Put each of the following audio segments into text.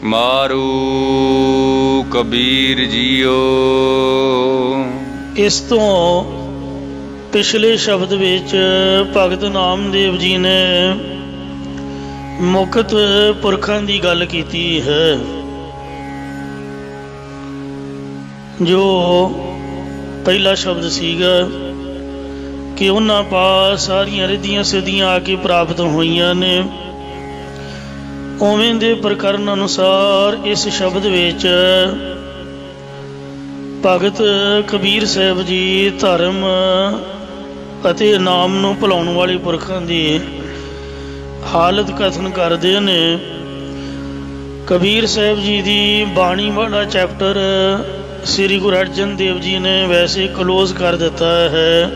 मारू कबीर जियो। इस तो पिछले शब्द विच भगत नामदेव जी ने मुक्त पुरखां दी गल कीती है। जो पहला शब्द सीगा कि उन्हां पास सारियां रिद्धियां सिद्धियां आके प्राप्त होईयां ने, उवें दे प्रकरण अनुसार इस शब्द विच भगत कबीर साहब जी धर्म ਅਤੇ ਨਾਮ ਨੂੰ ਭੁਲਾਉਣ ਵਾਲੇ ਪੁਰਖਾਂ ਦੀ ਹਾਲਤ ਕਥਨ ਕਰਦੇ ਨੇ। ਕਬੀਰ ਸਾਹਿਬ ਜੀ ਦੀ ਬਾਣੀ ਵਾਲਾ ਚੈਪਟਰ ਸ੍ਰੀ ਗੁਰੂ ਅਰਜਨ ਦੇਵ ਜੀ ਨੇ ਵੈਸੇ ਕਲੋਜ਼ ਕਰ ਦਿੱਤਾ ਹੈ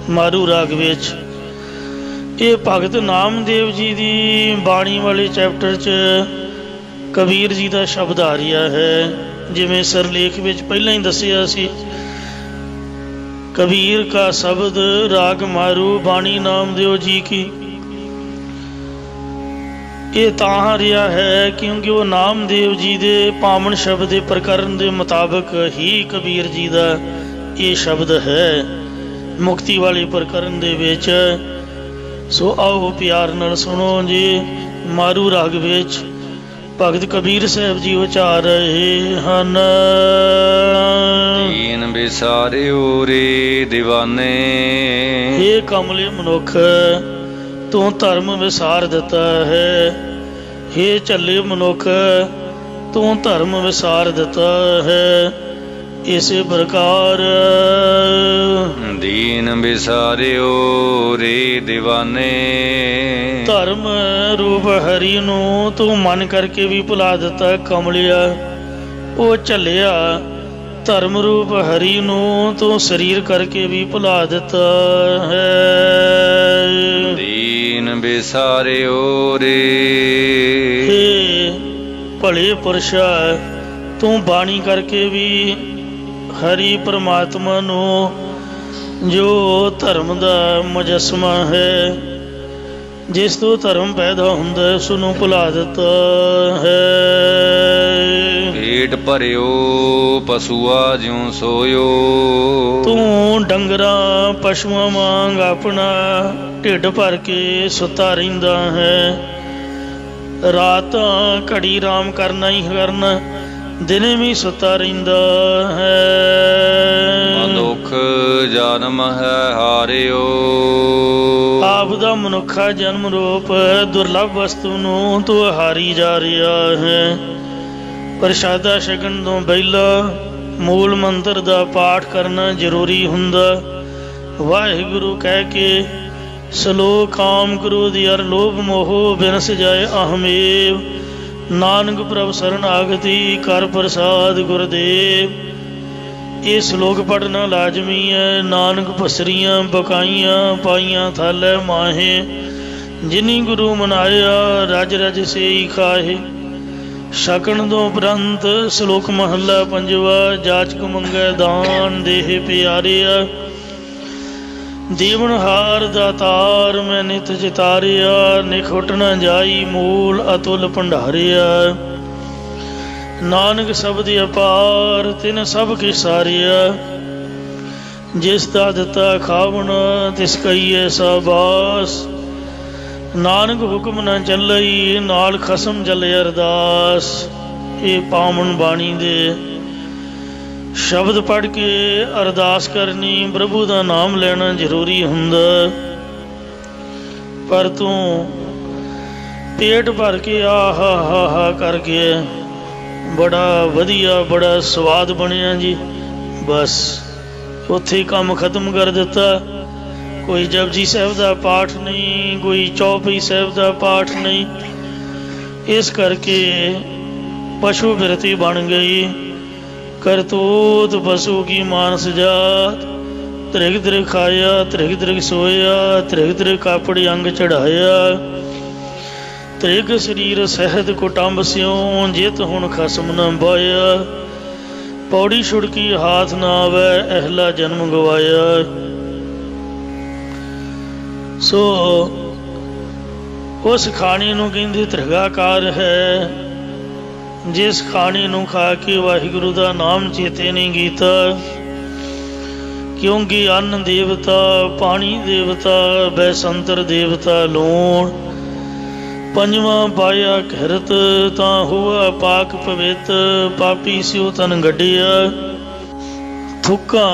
ਮਾਰੂ ਰਾਗ ਵਿੱਚ। ਇਹ ਭਗਤ ਨਾਮਦੇਵ ਜੀ ਦੀ ਬਾਣੀ ਵਾਲੇ ਚੈਪਟਰ 'ਚ ਕਬੀਰ ਜੀ ਦਾ ਸ਼ਬਦ ਆ ਰਿਹਾ ਹੈ। ਜਿਵੇਂ ਸਰਲੇਖ ਵਿੱਚ ਪਹਿਲਾਂ ਹੀ ਦੱਸਿਆ ਸੀ, कबीर का शब्द राग मारू बाणी नामदेव जी की। ये तां रहा है क्योंकि वो नामदेव जी दे पावन शब्द के प्रकरण के मुताबिक ही कबीर जी का ये शब्द है मुक्ति वाले प्रकरण दे विच। सो आओ प्यार नाल सुनो जी। मारू राग विच भगत कबीर साहब जी उचार रहे हैं। दीन बिसारियो रे दीवाने। हे कमले मनुख तू धर्म विसार दिता है। हे झल्ले मनुख तू धर्म विसार दिता है। इस प्रकार दीन बिसारियो रे दीवाने। धर्म रूप हरि नू तू मन करके भी भुला दिता कमलिया। ओ झल्लिया धर्म रूप हरि नू तू शरीर करके भी भुला दिता है। दीन बिसारियो रे। हे भले पुरुषा तू बाणी करके भी हरि परमात्मा नू जो धर्म दा मुजस्मा है, जिस तो धर्म पैदा हुंदा है, उसनू भुला दिता है। पेट भरियो पशुआ ज्यों सोयो। तू डंगरा पशुआं वांग अपना ढिड भर के सुता रहिंदा है। रात घड़ी आराम करना ही करना, दिने भी सुता रहिंदा है। मनुख जन्म है हारियो। आप दा मनुखा जन्म रूप दुर्लभ वस्तु नू तू हारी जा रहा है। प्रशादा छकण तो पहला मूल मंत्र दा पाठ करना जरूरी हुंदा। वाहिगुरु कह के सलोक काम क्रोध अर लोभ मोह बिनस जाए अहमेव। नानक प्रभ शरण आगति कर प्रसाद गुरदेव। ये श्लोक पढ़ना लाजमी है। नानक पसरियां बकाइयां पाइयां थाले माहे। जिनी गुरु मनाया रज रज से ही खाहे। शकण दो उपरंत श्लोक महला पंजवा। जाचक मंगै दान देह प्यारिया। देवनहार दातार मैं नित चितारिया। निखुट न जाई मूल अतुल भंडारिया। नानक शब्द अपार तिन सब के सारिया। जिस दा दिता खावण तिस कईए साबास। नानक हुक्म न चलई नाल खसम चले अरदास। ये पावन बाणी दे शब्द पढ़ के अरदास करनी, प्रभु का नाम लेना जरूरी हुंदा। पर तू पेट भर के आहा हा हा करके बड़ा वधिया बड़ा स्वाद बनिया जी, बस उत्थे काम खत्म कर दिता। कोई जपजी साहब का पाठ नहीं, कोई चौपाई साहब का पाठ नहीं। इस करके पशु बिरती बन गई। करतूत पशु की मानस जात। त्रिग त्रिग खाया त्रिग त्रिग सोया। त्रिग त्रिग कापड़ी अंग चढ़ाया। त्रिग शरीर सहत कुटुंब स्यों। जित हुण खसम न बाया। पौड़ी छुड़की हाथ ना आवे अहला जन्म गवाया। सो उस खाने नूं कहंदे त्रिगाकार है। जिस खाने नूं खा के वाहिगुरु दा नाम चेते नहीं कीता, क्योंकि अन्न देवता, पानी देवता, बैसंतर देवता लूण, पंजवा पाया घरत, तां हुआ पाक पवित, पापी स्यो तन गड्डिया, थुक्का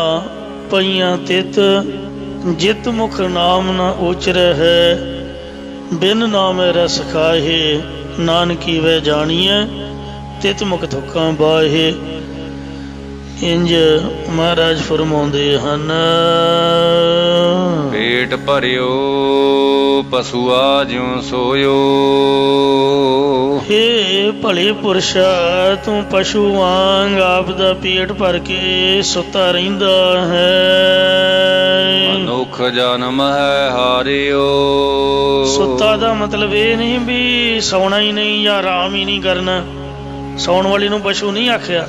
पईयां तित, जित मुख नाम न उचर है, बिन नाम रस खाहे, नानकी वह जानिए, तित मुख थुक्का बाहे। इंज महाराज फरमाउंदे हन। पेट भरियो पशुआ ज्यों सोयो। हे भले पुरशा, तू पशु वांग आप दा पेट भर के सुता रहिंदा है। मनुख जन्म है हारियो। सुता दा मतलब ये नहीं भी सौना ही नहीं या आराम ही नहीं करना, सौण वाली नूं पशु नहीं आखिया।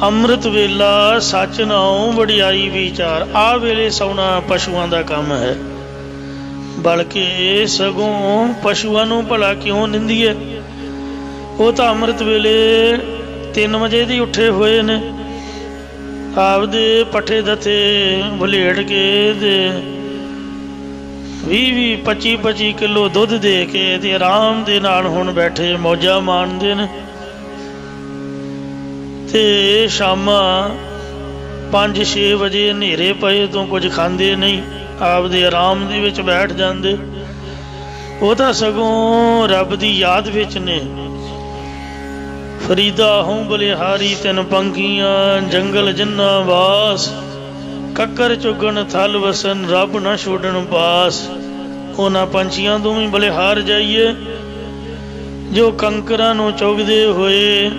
ਅੰਮ੍ਰਿਤ ਵੇਲਾ ਸੱਚ ਨਾਉ ਵਡਿਆਈ ਵਿਚਾਰ, ਆ ਵੇਲੇ ਸੌਣਾ ਪਸ਼ੂਆਂ ਦਾ ਕੰਮ ਹੈ। ਬਲਕਿ ਸਗੋਂ ਪਸ਼ੂਆਂ ਨੂੰ ਭਲਾ ਕਿਉਂ ਨਿੰਦੀਏ, ਉਹ ਤਾਂ ਅੰਮ੍ਰਿਤ ਵੇਲੇ 3 ਵਜੇ ਦੀ ਉੱਠੇ ਹੋਏ ਨੇ, ਆਪਦੇ ਪੱਠੇ ਦੱਥੇ ਵਲੇਟ ਕੇ ਤੇ 20-20, 25-25 ਕਿਲੋ ਦੁੱਧ ਦੇ ਕੇ ਤੇ ਆਰਾਮ ਦੇ ਨਾਲ ਹੁਣ ਬੈਠੇ ਮੌਜਾਂ ਮਾਣਦੇ ਨੇ। ਤੇ ਸ਼ਾਮਾਂ 5-6 ਵਜੇ ਹਨੇਰੇ ਪਏ ਤੋਂ ਕੁਝ ਖਾਂਦੇ ਨਹੀਂ, ਆਪਦੇ ਆਰਾਮ ਦੇ ਵਿੱਚ ਬੈਠ ਜਾਂਦੇ। ਉਹ ਤਾਂ ਸਗੋਂ ਰੱਬ ਦੀ ਯਾਦ ਵਿੱਚ ਨੇ। ਫਰੀਦਾ ਹੂੰ ਬਲਿਹਾਰੀ ਤਿੰਨ ਪੰਖੀਆਂ, ਜੰਗਲ ਜੰਨਾ ਵਾਸ, ਕੱਕਰ ਚੁਗਣ ਥਲ ਵਸਨ, ਰੱਬ ਨਾ ਛੋੜਨ ਪਾਸ। ਉਹਨਾਂ ਪੰਛੀਆਂ ਤੋਂ ਵੀ ਬਲਿਹਾਰ ਜਾਈਏ ਜੋ ਕੰਕਰਾਂ ਨੂੰ ਚੁਗਦੇ ਹੋਏ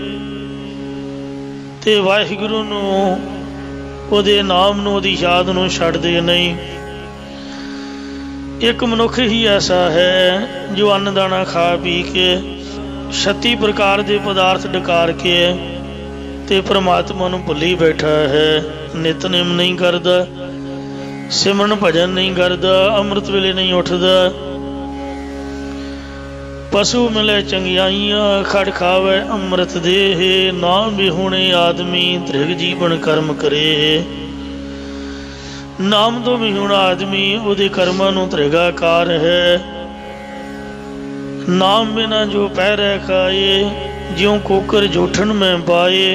ਤੇ ਵਾਹਿਗੁਰੂ ਨੂੰ, ਉਹਦੇ ਨਾਮ ਨੂੰ, ਉਹਦੀ ਯਾਦ ਨੂੰ ਛੱਡਦੇ ਨਹੀਂ। ਇੱਕ ਮਨੁੱਖ ਹੀ ਐਸਾ ਹੈ ਜੋ ਅੰਨ ਦਾਣਾ ਖਾ ਪੀ ਕੇ 36 ਪ੍ਰਕਾਰ ਦੇ ਪਦਾਰਥ ਡਕਾਰ ਕੇ ਤੇ ਪ੍ਰਮਾਤਮਾ ਨੂੰ ਭੁੱਲੀ ਬੈਠਾ ਹੈ। ਨਿਤਨੇਮ ਨਹੀਂ ਕਰਦਾ, ਸਿਮਰਨ ਭਜਨ ਨਹੀਂ ਕਰਦਾ, ਅੰਮ੍ਰਿਤ ਵੇਲੇ ਨਹੀਂ ਉੱਠਦਾ। पशु मिले चंगियाइयां, खड़ खावे अमृत देह, नाम बिहुणे आदमी त्रिग जीवन कर्म करे। नाम तो बिहुणा आदमी उहदे कर्मां नूं त्रिगाकार है। नाम बिना जो पैरै खाए, ज्यों कुकर जूठन में पाए।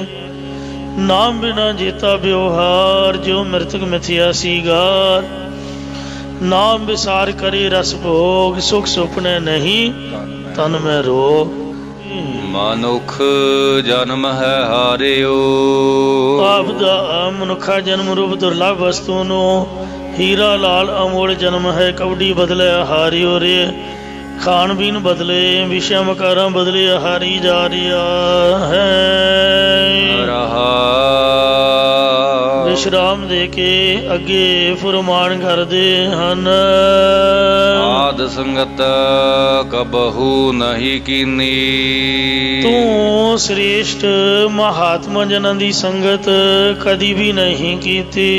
नाम बिना जेता व्यवहार, जो मृतक मिथ्या सीगार। नाम विसार करे रस भोग, सुख सुपने नहीं तन में रोग। मनुख जन्म है हारियो। आप दा मनुखा जन्म रूप दुर्लभ वस्तु नो, हीरा लाल अमोल जन्म है, कवडी बदले हारियो रे। खान पीन बदले, विषय मकारा बदले हारी जा रहा है। विश्राम दे के अगे फुरमान करदे हन। आद संगत कबहू नहीं कीनी। तू श्रेष्ठ महात्मा जना दी संगत कदी भी नहीं कीती।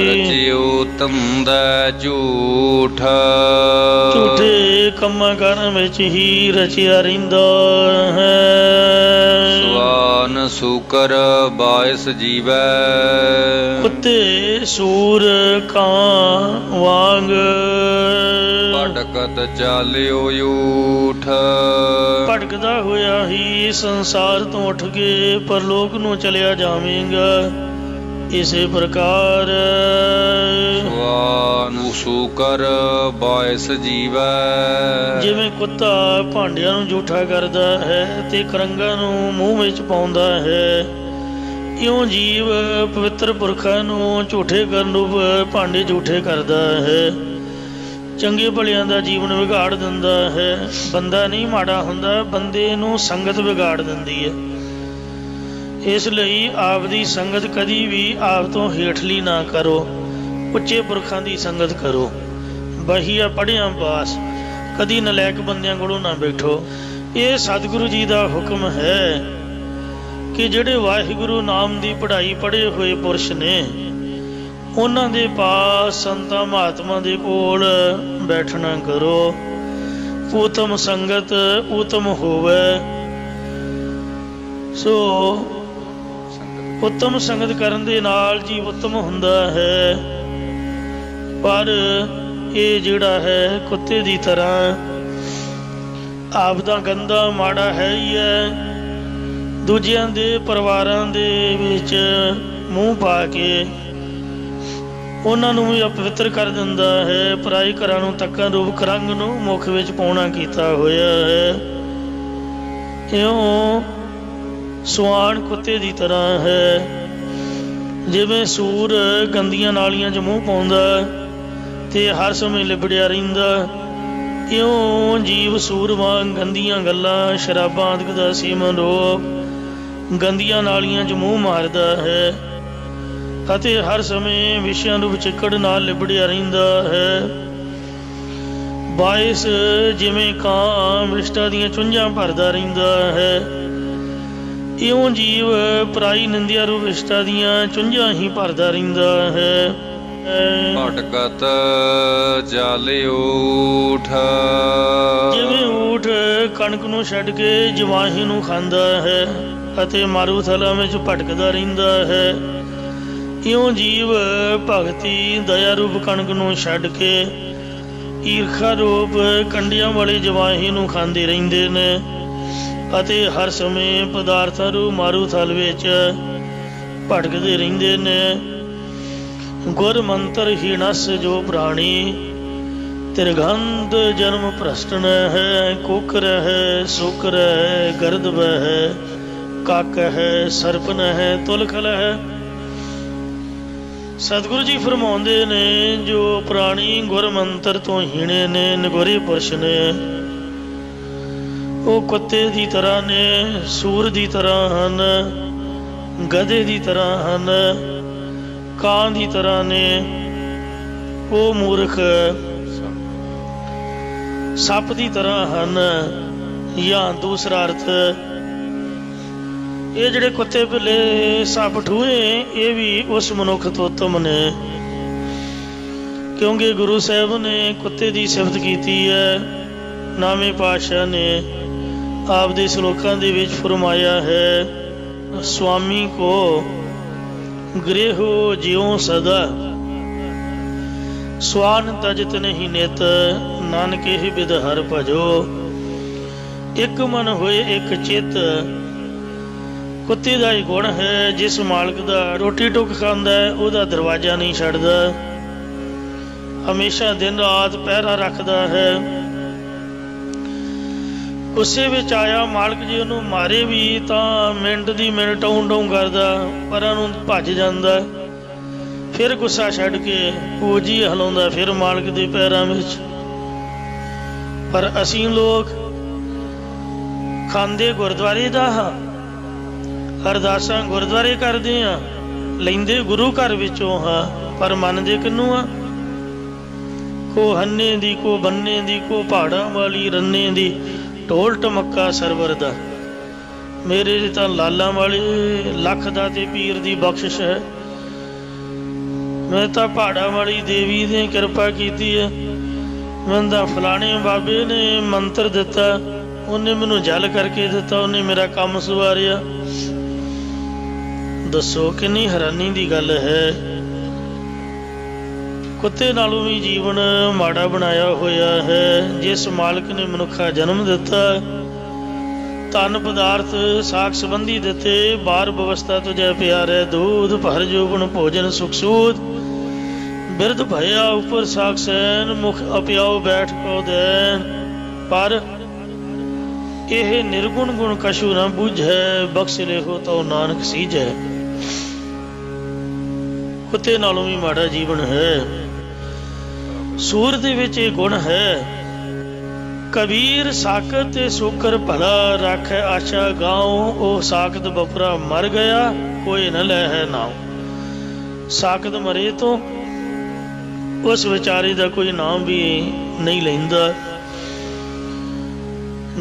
रचियो तंद झूठ, झूठे कम्मा करन विच ही रचिया रहिंदा है। स्वान सूकर बायस जीवै, कुत्ते सूर कां वांग। भटकत चालियो ऊठ, भटकदा होया ही संसार तो उठ के परलोक नूं चलिया जावेंगा। इसे प्रकार सूकर बायस जीवै, जिवें कुत्ता भांडियां नूं झूठा करदा है ते करंगां नूं मूंह विच पाउंदा है, इउं जीव पवित्र पुरखां नूं झूठे करन रूप भांडे झूठे करदा है। चंगे भलियां दा जीवन विगाड़ दिंदा है। बंदा नहीं माड़ा हुंदा, बंदे नूं संगत विगाड़ दिंदी है। इस लई आप दी संगत कदी भी आप तो हेठली ना करो, उच्चे पुरखां दी संगत करो। बहिया पढ़िया पास कदी नलैक बंदियां कोलों ना बैठो। ये सतगुरु जी दा हुक्म है कि जिहड़े वाहिगुरु नाम दी पढ़ाई पढ़े हुए पुरुष ने, उन्हां दे पास संतां महात्मा दे कोल बैठना करो। उत्तम संगत उत्तम होवे, ਸੋ ਉੱਤਮ ਸੰਗਤ ਕਰਨ ਦੇ ਨਾਲ ਜੀਵ ਉੱਤਮ ਹੁੰਦਾ ਹੈ। ਪਰ ਇਹ ਜਿਹੜਾ ਹੈ ਕੁੱਤੇ ਦੀ ਤਰ੍ਹਾਂ ਆਪ ਦਾ ਗੰਦਾ ਮਾੜਾ ਹੈ ਹੀ ਹੈ, ਦੂਜਿਆਂ ਦੇ ਪਰਿਵਾਰਾਂ ਦੇ ਵਿੱਚ ਮੂੰਹ ਪਾ ਕੇ ਉਹਨਾਂ ਨੂੰ ਵੀ ਅਪਵਿੱਤਰ ਕਰ ਦਿੰਦਾ ਹੈ। ਪਰਾਈ ਘਰਾਂ ਨੂੰ ਤੱਕਣ ਰੂਪ ਰੰਗ ਨੂੰ ਮੁੱਖ ਵਿੱਚ ਪਾਉਣਾ ਕੀਤਾ ਹੋਇਆ ਹੈ। ਇਉਂ ਸੁਆਣ ਕੁੱਤੇ ਦੀ ਤਰ੍ਹਾਂ ਹੈ। ਜਿਵੇਂ ਸੂਰ ਗੰਦੀਆਂ ਨਾਲੀਆਂ 'ਚ ਮੂੰਹ ਪਾਉਂਦਾ ਤੇ ਹਰ ਸਮੇਂ ਲਿਬੜਿਆ ਰਹਿੰਦਾ, ਇਉਂ ਜੀਵ ਸੂਰ ਵਾਂਗ ਗੰਦੀਆਂ ਗੱਲਾਂ, ਸ਼ਰਾਬਾਂ ਆਦਿਕ ਦਾ ਸੇਵਨ ਰੋਗ ਗੰਦੀਆਂ ਨਾਲੀਆਂ 'ਚ ਮੂੰਹ ਮਾਰਦਾ ਹੈ ਅਤੇ ਹਰ ਸਮੇਂ ਵਿਸ਼ਿਆਂ ਨੂੰ ਵਿਚਿਕੜ ਨਾਲ ਲਿਬੜਿਆ ਰਹਿੰਦਾ ਹੈ। ਬਾਇਸ ਜਿਵੇਂ ਕਾਂ ਵਿਸ਼ਟਾਂ ਦੀਆਂ ਚੁੰਝਾਂ ਭਰਦਾ ਰਹਿੰਦਾ ਹੈ, ਇਉਂ ਜੀਵ ਪਰਾਈ ਨਿੰਦਿਆ ਰੂਪ ਵਿਸ਼ਟਾਂ ਦੀਆਂ ਚੁੰਝਾਂ ਹੀ ਭਰਦਾ ਰਹਿੰਦਾ ਹੈ। ਭਟਕਤ ਜਲ ਊਠ, ਜਿਵੇਂ ਊਠ ਕਣਕ ਨੂੰ ਛੱਡ ਕੇ ਜਵਾਹੀ ਨੂੰ ਖਾਂਦਾ ਹੈ ਅਤੇ ਮਾਰੂਥਲਾਂ ਵਿੱਚ ਭਟਕਦਾ ਰਹਿੰਦਾ ਹੈ, ਇਉਂ ਜੀਵ ਭਗਤੀ ਦਇਆ ਰੂਪ ਕਣਕ ਨੂੰ ਛੱਡ ਕੇ ਈਰਖਾ ਰੂਪ ਕੰਡਿਆਂ ਵਾਲੀ ਜਵਾਹੀ ਨੂੰ ਖਾਂਦੇ ਰਹਿੰਦੇ ਨੇ ਅਤੇ ਹਰ ਸਮੇਂ ਪਦਾਰਥਾਂ ਰੂਪ ਮਾਰੂਥਲ ਵਿੱਚ ਭਟਕਦੇ ਰਹਿੰਦੇ ਨੇ। ਗੁਰ ਮੰਤਰ ਹੀ ਨਸ ਜੋ ਪ੍ਰਾਣੀ, ਤਿਰਗੰਧ ਜਨਮ ਭ੍ਰਸ਼ਟਨ ਹੈ। ਕੁਕਰ ਹੈ, ਸੁਕਰ ਹੈ, ਗਰਦਬ ਹੈ, ਕੱਕ ਹੈ, ਸਰਪਨ ਹੈ, ਤੁਲਖਲ ਹੈ। ਸਤਿਗੁਰੂ ਜੀ ਫਰਮਾਉਂਦੇ ਨੇ ਜੋ ਪ੍ਰਾਣੀ ਗੁਰ ਮੰਤਰ ਤੋਂ ਹੀਣੇ ਨੇ, ਨਿਗੋਰੇ ਪੁਰਸ਼ ਨੇ, ਉਹ ਕੁੱਤੇ ਦੀ ਤਰ੍ਹਾਂ ਨੇ, ਸੂਰ ਦੀ ਤਰ੍ਹਾਂ ਹਨ, ਗਧੇ ਦੀ ਤਰ੍ਹਾਂ ਹਨ, ਕਾਂ ਦੀ ਤਰ੍ਹਾਂ ਨੇ। ਉਹ ਮੂਰਖ ਸੱਪ ਦੀ ਤਰ੍ਹਾਂ ਹਨ। ਜਾਂ ਦੂਸਰਾ ਅਰਥ, ਇਹ ਜਿਹੜੇ ਕੁੱਤੇ ਬਿੱਲੇ ਸੱਪ ਠੂਹੇ ਇਹ ਵੀ ਉਸ ਮਨੁੱਖ ਤੋਂ ਉੱਤਮ ਨੇ, ਕਿਉਂਕਿ ਗੁਰੂ ਸਾਹਿਬ ਨੇ ਕੁੱਤੇ ਦੀ ਸਿਫਤ ਕੀਤੀ ਹੈ। ਨਾਵੇਂ ਪਾਤਸ਼ਾਹ ਨੇ ਆਪ ਦੇ ਸ਼ਲੋਕਾਂ ਦੇ ਵਿੱਚ ਫਰਮਾਇਆ ਹੈ, ਸੁਆਮੀ ਕੋ ਗ੍ਰਹਿ ਜਿਉ ਸਦਾ, ਸਵਾਨ ਤਜਤ ਨਹੀਂ ਨਿਤ, ਨਾਨਕ ਹੀ ਬਿਦ ਹਰ ਭਜੋ। ਇੱਕ ਮਨ ਹੋਏ ਇੱਕ ਚਿੱਤ, ਕੁੱਤੇ ਦਾ ਹੀ ਗੁਣ ਹੈ। ਜਿਸ ਮਾਲਕ ਦਾ ਰੋਟੀ ਟੁੱਕ ਖਾਂਦਾ ਹੈ ਉਹਦਾ ਦਰਵਾਜ਼ਾ ਨਹੀਂ ਛੱਡਦਾ, ਹਮੇਸ਼ਾ ਦਿਨ ਰਾਤ ਪਹਿਰਾ ਰੱਖਦਾ ਹੈ। ਗੁੱਸੇ ਵਿੱਚ ਆਇਆ ਮਾਲਕ ਜੀ ਉਹਨੂੰ ਮਾਰੇ ਵੀ ਤਾਂ ਮਿੰਟ ਦੀ ਮਿੰਟ ਟੌਂ ਕਰਦਾ, ਪਰਾਂ ਨੂੰ ਭੱਜ ਜਾਂਦਾ, ਫਿਰ ਗੁੱਸਾ ਛੱਡ ਕੇ ਪੂਜੀ ਹਿਲਾਉਂਦਾ ਫਿਰ ਮਾਲਕ ਦੇ ਪੈਰਾਂ ਵਿੱਚ। ਪਰ ਅਸੀਂ ਲੋਕ ਖਾਂਦੇ ਗੁਰਦੁਆਰੇ ਦਾ ਹਾਂ, ਅਰਦਾਸਾਂ ਗੁਰਦੁਆਰੇ ਕਰਦੇ ਹਾਂ, ਲੈਂਦੇ ਗੁਰੂ ਘਰ ਵਿੱਚੋਂ ਹਾਂ, ਪਰ ਮੰਨਦੇ ਕਿਹਨੂੰ ਆ? ਕੋ ਹੰਨੇ ਦੀ, ਕੋ ਬੰਨੇ ਦੀ, ਕੋ ਪਹਾੜਾਂ ਵਾਲੀ ਰੰਨੇ ਦੀ, ਢੋਲ ਟਮੱਕਾ ਸਰਵਰ ਦਾ। ਮੇਰੇ ਤਾਂ ਲਾਲਾਂ ਵਾਲੇ ਲੱਖ ਦਾ ਤੇ ਪੀਰ ਦੀ ਬਖਸ਼ਿਸ਼ ਹੈ। ਮੈਂ ਤਾਂ ਪਹਾੜਾਂ ਵਾਲੀ ਦੇਵੀ ਨੇ ਕਿਰਪਾ ਕੀਤੀ ਹੈ। ਮੈਨੂੰ ਤਾਂ ਫਲਾਣੇ ਬਾਬੇ ਨੇ ਮੰਤਰ ਦਿੱਤਾ, ਉਹਨੇ ਮੈਨੂੰ ਜਲ ਕਰਕੇ ਦਿੱਤਾ, ਉਹਨੇ ਮੇਰਾ ਕੰਮ ਸਵਾਰਿਆ। ਦੱਸੋ ਕਿੰਨੀ ਹੈਰਾਨੀ ਦੀ ਗੱਲ ਹੈ। ਕੁੱਤੇ ਨਾਲੋਂ ਵੀ ਜੀਵਨ ਮਾੜਾ ਬਣਾਇਆ ਹੋਇਆ ਹੈ। ਜਿਸ ਮਾਲਕ ਨੇ ਮਨੁੱਖਾ ਜਨਮ ਦਿੱਤਾ, ਧਨ ਪਦਾਰਥ ਸਾਖ ਸੰਬੰਧੀ ਦਿੱਤੇ, ਬਾਰ ਬਵਸਥਾ ਤੁਝੇ ਪਿਆਰੇ, ਦੂਧ ਭਰ ਜੋਬਨ ਭੋਜਨ ਸੁਖ ਸੂਦ, ਬਿਰਧ ਭਇਆ ਉੱਪਰ ਸਾਖ ਸੈਨ, ਮੁਖ ਅਪਿਆਓ ਬੈਠ ਕੋ ਦੇਨ। ਪਰ ਇਹ ਨਿਰਗੁਣ ਗੁਣ ਕਛੂ ਨਾ ਬੁਝੈ, ਬਖਸ਼ ਲਿਖੋ ਤਉ ਨਾਨਕ ਸੀਜੈ। ਕੁੱਤੇ ਨਾਲੋਂ ਵੀ ਮਾੜਾ ਜੀਵਨ ਹੈ। ਸੂਰ ਦੇ ਵਿੱਚ ਇਹ ਗੁਣ ਹੈ, ਕਬੀਰ ਸਾਕਤ ਤੇ ਸੂਕਰ ਭਲਾ ਰਾਖੈ ਆਸ਼ਾ ਗਾਉ, ਉਹ ਸਾਕਤ ਬਪਰਾ ਮਰ ਗਿਆ ਕੋਈ ਨ ਲੈ ਹੈ ਨਾਉ। ਸਾਕਤ ਮਰੇ ਤੋਂ ਉਸ ਵਿਚਾਰੇ ਦਾ ਕੋਈ ਨਾਮ ਵੀ ਨਹੀਂ ਲੈਂਦਾ।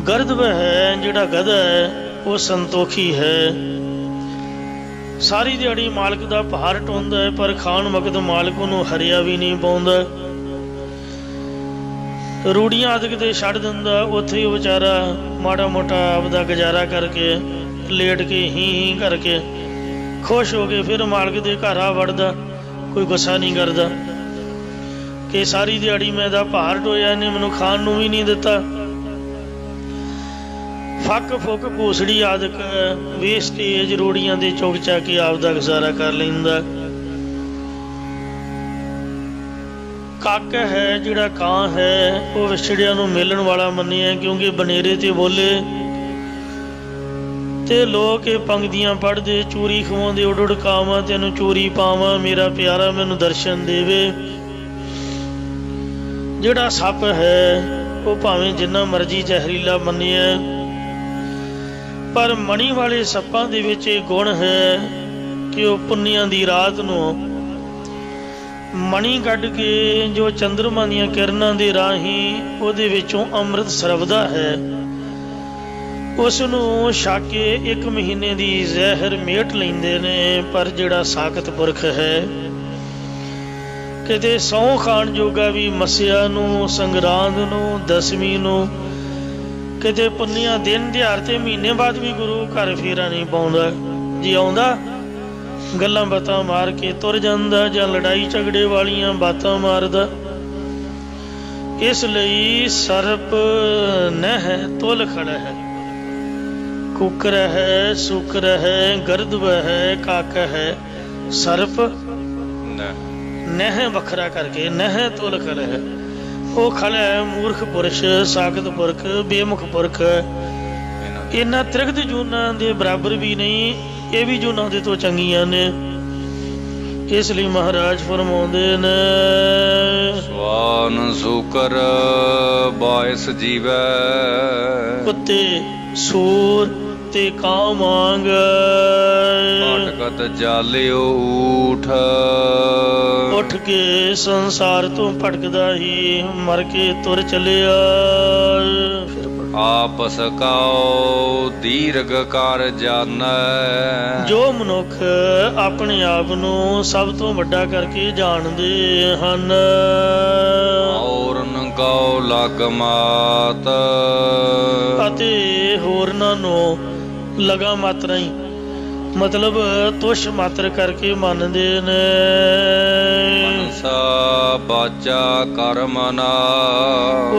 ਗਰਦਬ ਹੈ ਜਿਹੜਾ ਗਧਾ ਹੈ ਉਹ ਸੰਤੋਖੀ ਹੈ, ਸਾਰੀ ਦਿਹਾੜੀ ਮਾਲਕ ਦਾ ਭਾਰ ਢੋਂਦਾ ਹੈ, ਪਰ ਖਾਣ ਵਕਤ ਮਾਲਕ ਉਹਨੂੰ ਹਰਿਆ ਵੀ ਨਹੀਂ ਪਾਉਂਦਾ। ਰੂੜੀਆਂ ਆਦਿਕ ਤੇ ਛੱਡ ਦਿੰਦਾ, ਉੱਥੇ ਹੀ ਉਹ ਵਿਚਾਰਾ ਮਾੜਾ ਮੋਟਾ ਆਪਦਾ ਗੁਜ਼ਾਰਾ ਕਰਕੇ लेट के ही करके खुश हो के फिर मालक दे घर आ वड़दा, कोई गुस्सा नहीं करता कि सारी दिहाड़ी मैं दा भार ढोया, इन्हें मैनू खाण नूं भी नहीं दिता। फक फुक भूसड़ी आदक वेस्टेज रोड़ियां दे चुग चा के आपदा गुजारा कर लैंदा। कक है जिहड़ा ਕਾਂ है वो विछड़िया नूं मिलण वाला मन्निया, क्योंकि बनेरे ते बोले ते लोग ये पंक्तियां पढ़दे, चूरी खवाउंदे उड़ उड़ कावां तैनूं चूरी पावां, मेरा प्यारा मैनूं दर्शन देवे। जिहड़ा सप है वो भावें जिन्ना मर्जी जहरीला मन्निया, पर मणी वाले सप्पां दे विच इह गुण है कि वह पुन्नियां दी रात नूं मणी कढ के जो चंद्रमा दीयां किरणां दे राही उहदे विचों अमृत सरवदा है, उस नूं छक के 1 महीने दी जहर मेट लैंदे ने। पर जिहड़ा साकत पुरख है किते सौं खाण जोगा भी मसिया नूं, संगरांद नूं, दसवीं नूं, किते पुन्निया दिन दिहाड़ ते महीने बाद भी गुरु घर फेरा नहीं पाउंदा। जे आउंदा गल्लां बातां मार के तुर जांदा, जां लड़ाई झगड़े वालियां बातां मारदा। इसलिए सर्प नह तुल खड़ा है, कुकर है, सुकर है, गर्दव है, काक है, सर्प नह वखरा करके नह तुल खड़ा है। वो खड़ा है मूर्ख पुरुष, साकत पुरख, बेमुख पुरख, इन्हां त्रिगत जूनां दे बराबर भी नहीं, ये भी जूनां दे तो चंगियां ने। इसलिए महाराज फरमाउंदे ने, स्वान सूकर बायस जीवै, कुत्ते सूर ते ਕਾਂ वांग भटकत जालियो ऊठ, उठ के संसार तो भटकदा ही मर के तुर चलिया। आपस काओ दीर्घ कार जानै, जो मनुख अपने आप नूं सब तो वड्डा करके जाणदे हन, और नगाओ लग मात, अते होरनां नूं लगा मात्रा ही मतलब तुष मात्र करके मानदे ने। मनसा बाचा कर्मना,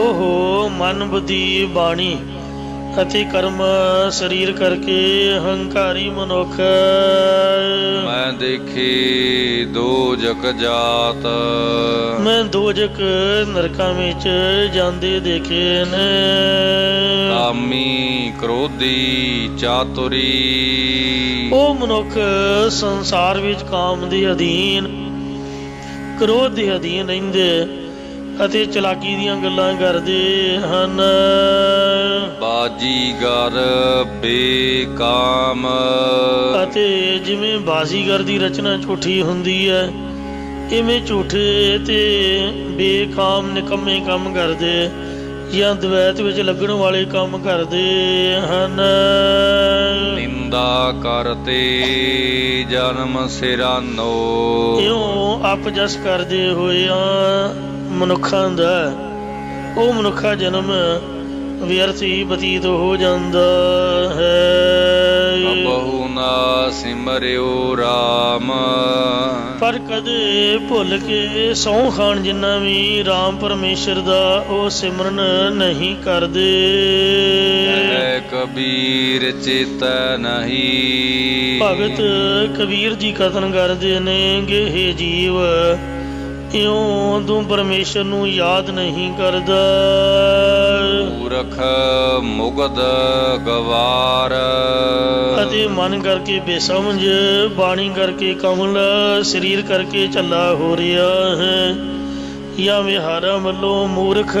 ओहो मन बुद्धि बाणी अति कर्म शरीर करके हंकारी मनुख, मैं देखी दोजक जात, मैं दोजक नरकां विच जांदे देखे ने। कामी क्रोधी चातुरी, ओ मनुख संसार विच काम दे अधीन, क्रोध दे अधीन रहिंदे ਅਤੇ ਚਲਾਕੀ ਦੀਆਂ ਗੱਲਾਂ ਕਰਦੇ ਹਨ। ਬਾਜੀਗਰ ਬੇਕਾਮ, ਅਤੇ ਜਿਵੇਂ ਬਾਜ਼ੀਗਰ ਦੀ ਰਚਨਾ ਝੂਠੀ ਹੁੰਦੀ ਹੈ, ਇਵੇਂ ਝੂਠੇ ਤੇ ਬੇਕਾਮ ਨਿਕੰਮੇ ਕੰਮ ਕਰਦੇ ਜਾਂ ਦਵੈਤ ਵਿੱਚ ਲੱਗਣ ਵਾਲੇ ਕੰਮ ਕਰਦੇ ਹਨ। ਨਿੰਦਾ ਕਰਤੇ ਜਨਮ ਸਿਰਾਨੋ, ਇਉਂ ਅਪਜਸ ਕਰਦੇ ਹੋਇਆਂ ਮਨੁੱਖਾਂ ਦਾ ਉਹ ਮਨੁੱਖਾ ਜਨਮ ਵਿਅਰਥ ਹੀ ਬਤੀਤ ਹੋ ਜਾਂਦਾ ਹੈ। ਬਹੁ ਨਾ ਸਿਮਰਿਓ ਰਾਮ, ਪਰ ਕਦੇ ਭੁੱਲ ਕੇ ਸਹੁੰ ਖਾਣ ਜਿੰਨਾ ਵੀ ਰਾਮ ਪਰਮੇਸ਼ਰ ਦਾ ਉਹ ਸਿਮਰਨ ਨਹੀਂ ਕਰਦੇ। ਕਬੀਰ ਚੇਤੈ ਨਹੀਂ, ਭਗਤ ਕਬੀਰ ਜੀ ਕਥਨ ਕਰਦੇ ਨੇ ਕਿ ਹੇ ਜੀਵ ਇਉਂ ਤੂੰ ਪਰਮੇਸ਼ਰ ਨੂੰ ਯਾਦ ਨਹੀਂ ਕਰਦਾ। ਮੂਰਖ ਮੁਗਧ ਗਵਾਰ, ਅਤੇ ਮਨ ਕਰਕੇ ਬੇਸਮਝ, ਬਾਣੀ ਕਰਕੇ ਕਮਲ, ਸਰੀਰ ਕਰਕੇ ਝੱਲਾ ਹੋ ਰਿਹਾ ਹੈ। ਜਾਂ ਵਿਹਾਰਾਂ ਵੱਲੋਂ ਮੂਰਖ,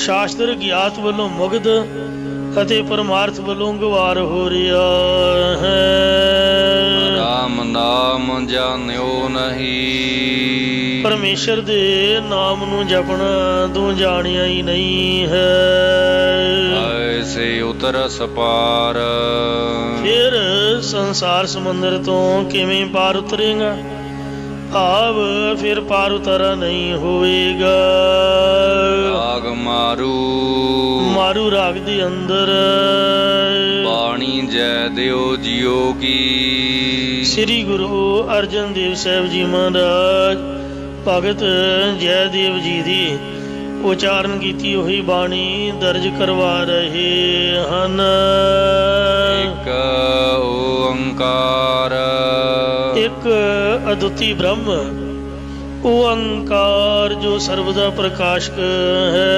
ਸ਼ਾਸਤਰ ਗਿਆਤ ਵੱਲੋਂ ਮੁਗਧ ਅਤੇ ਪਰਮਾਰਥ ਵੱਲੋਂ ਗਵਾਰ ਹੋ ਰਿਹਾ ਹੈ। ਰਾਮ ਨਾਮ ਜਾਣਿਓ ਨਹੀਂ, ਪਰਮੇਸ਼ਰ ਦੇ ਨਾਮ ਨੂੰ ਜਪਣਾ ਤੂੰ ਜਾਣਿਆ ਹੀ ਨਹੀਂ ਹੈ। ਐਸੇ ਉਤਰਸ ਪਾਰ, ਫਿਰ ਸੰਸਾਰ ਸਮੁੰਦਰ ਤੋਂ ਕਿਵੇਂ ਪਾਰ ਉਤਰੇਗਾ। ਆਵ ਫਿਰ ਪਾਰ ਉਤਾਰਾ ਨਹੀਂ ਹੋਵੇਗਾ। ਰਾਗ ਮਾਰੂ ਮਾਰੂ ਰਾਗ ਦੇ ਅੰਦਰ ਬਾਣੀ ਜੈ ਦਿਓ ਜੀਓ ਕੀ। ਸ੍ਰੀ ਗੁਰੂ ਅਰਜਨ ਦੇਵ ਸਾਹਿਬ ਜੀ ਮਹਾਰਾਜ ਭਗਤ ਜੈਦੇਵ ਜੀ ਦੀ ਉਚਾਰਨ ਕੀਤੀ ਹੋਈ ਬਾਣੀ ਦਰਜ ਕਰਵਾ ਰਹੇ ਹਨ। ਇੱਕ ਓੰਕਾਰ ਇੱਕ ਅਦੁੱਤੀ ਬ੍ਰਹਮ ਓੰਕਾਰ ਜੋ ਸਰਬਦਾ ਪ੍ਰਕਾਸ਼ਕ ਹੈ।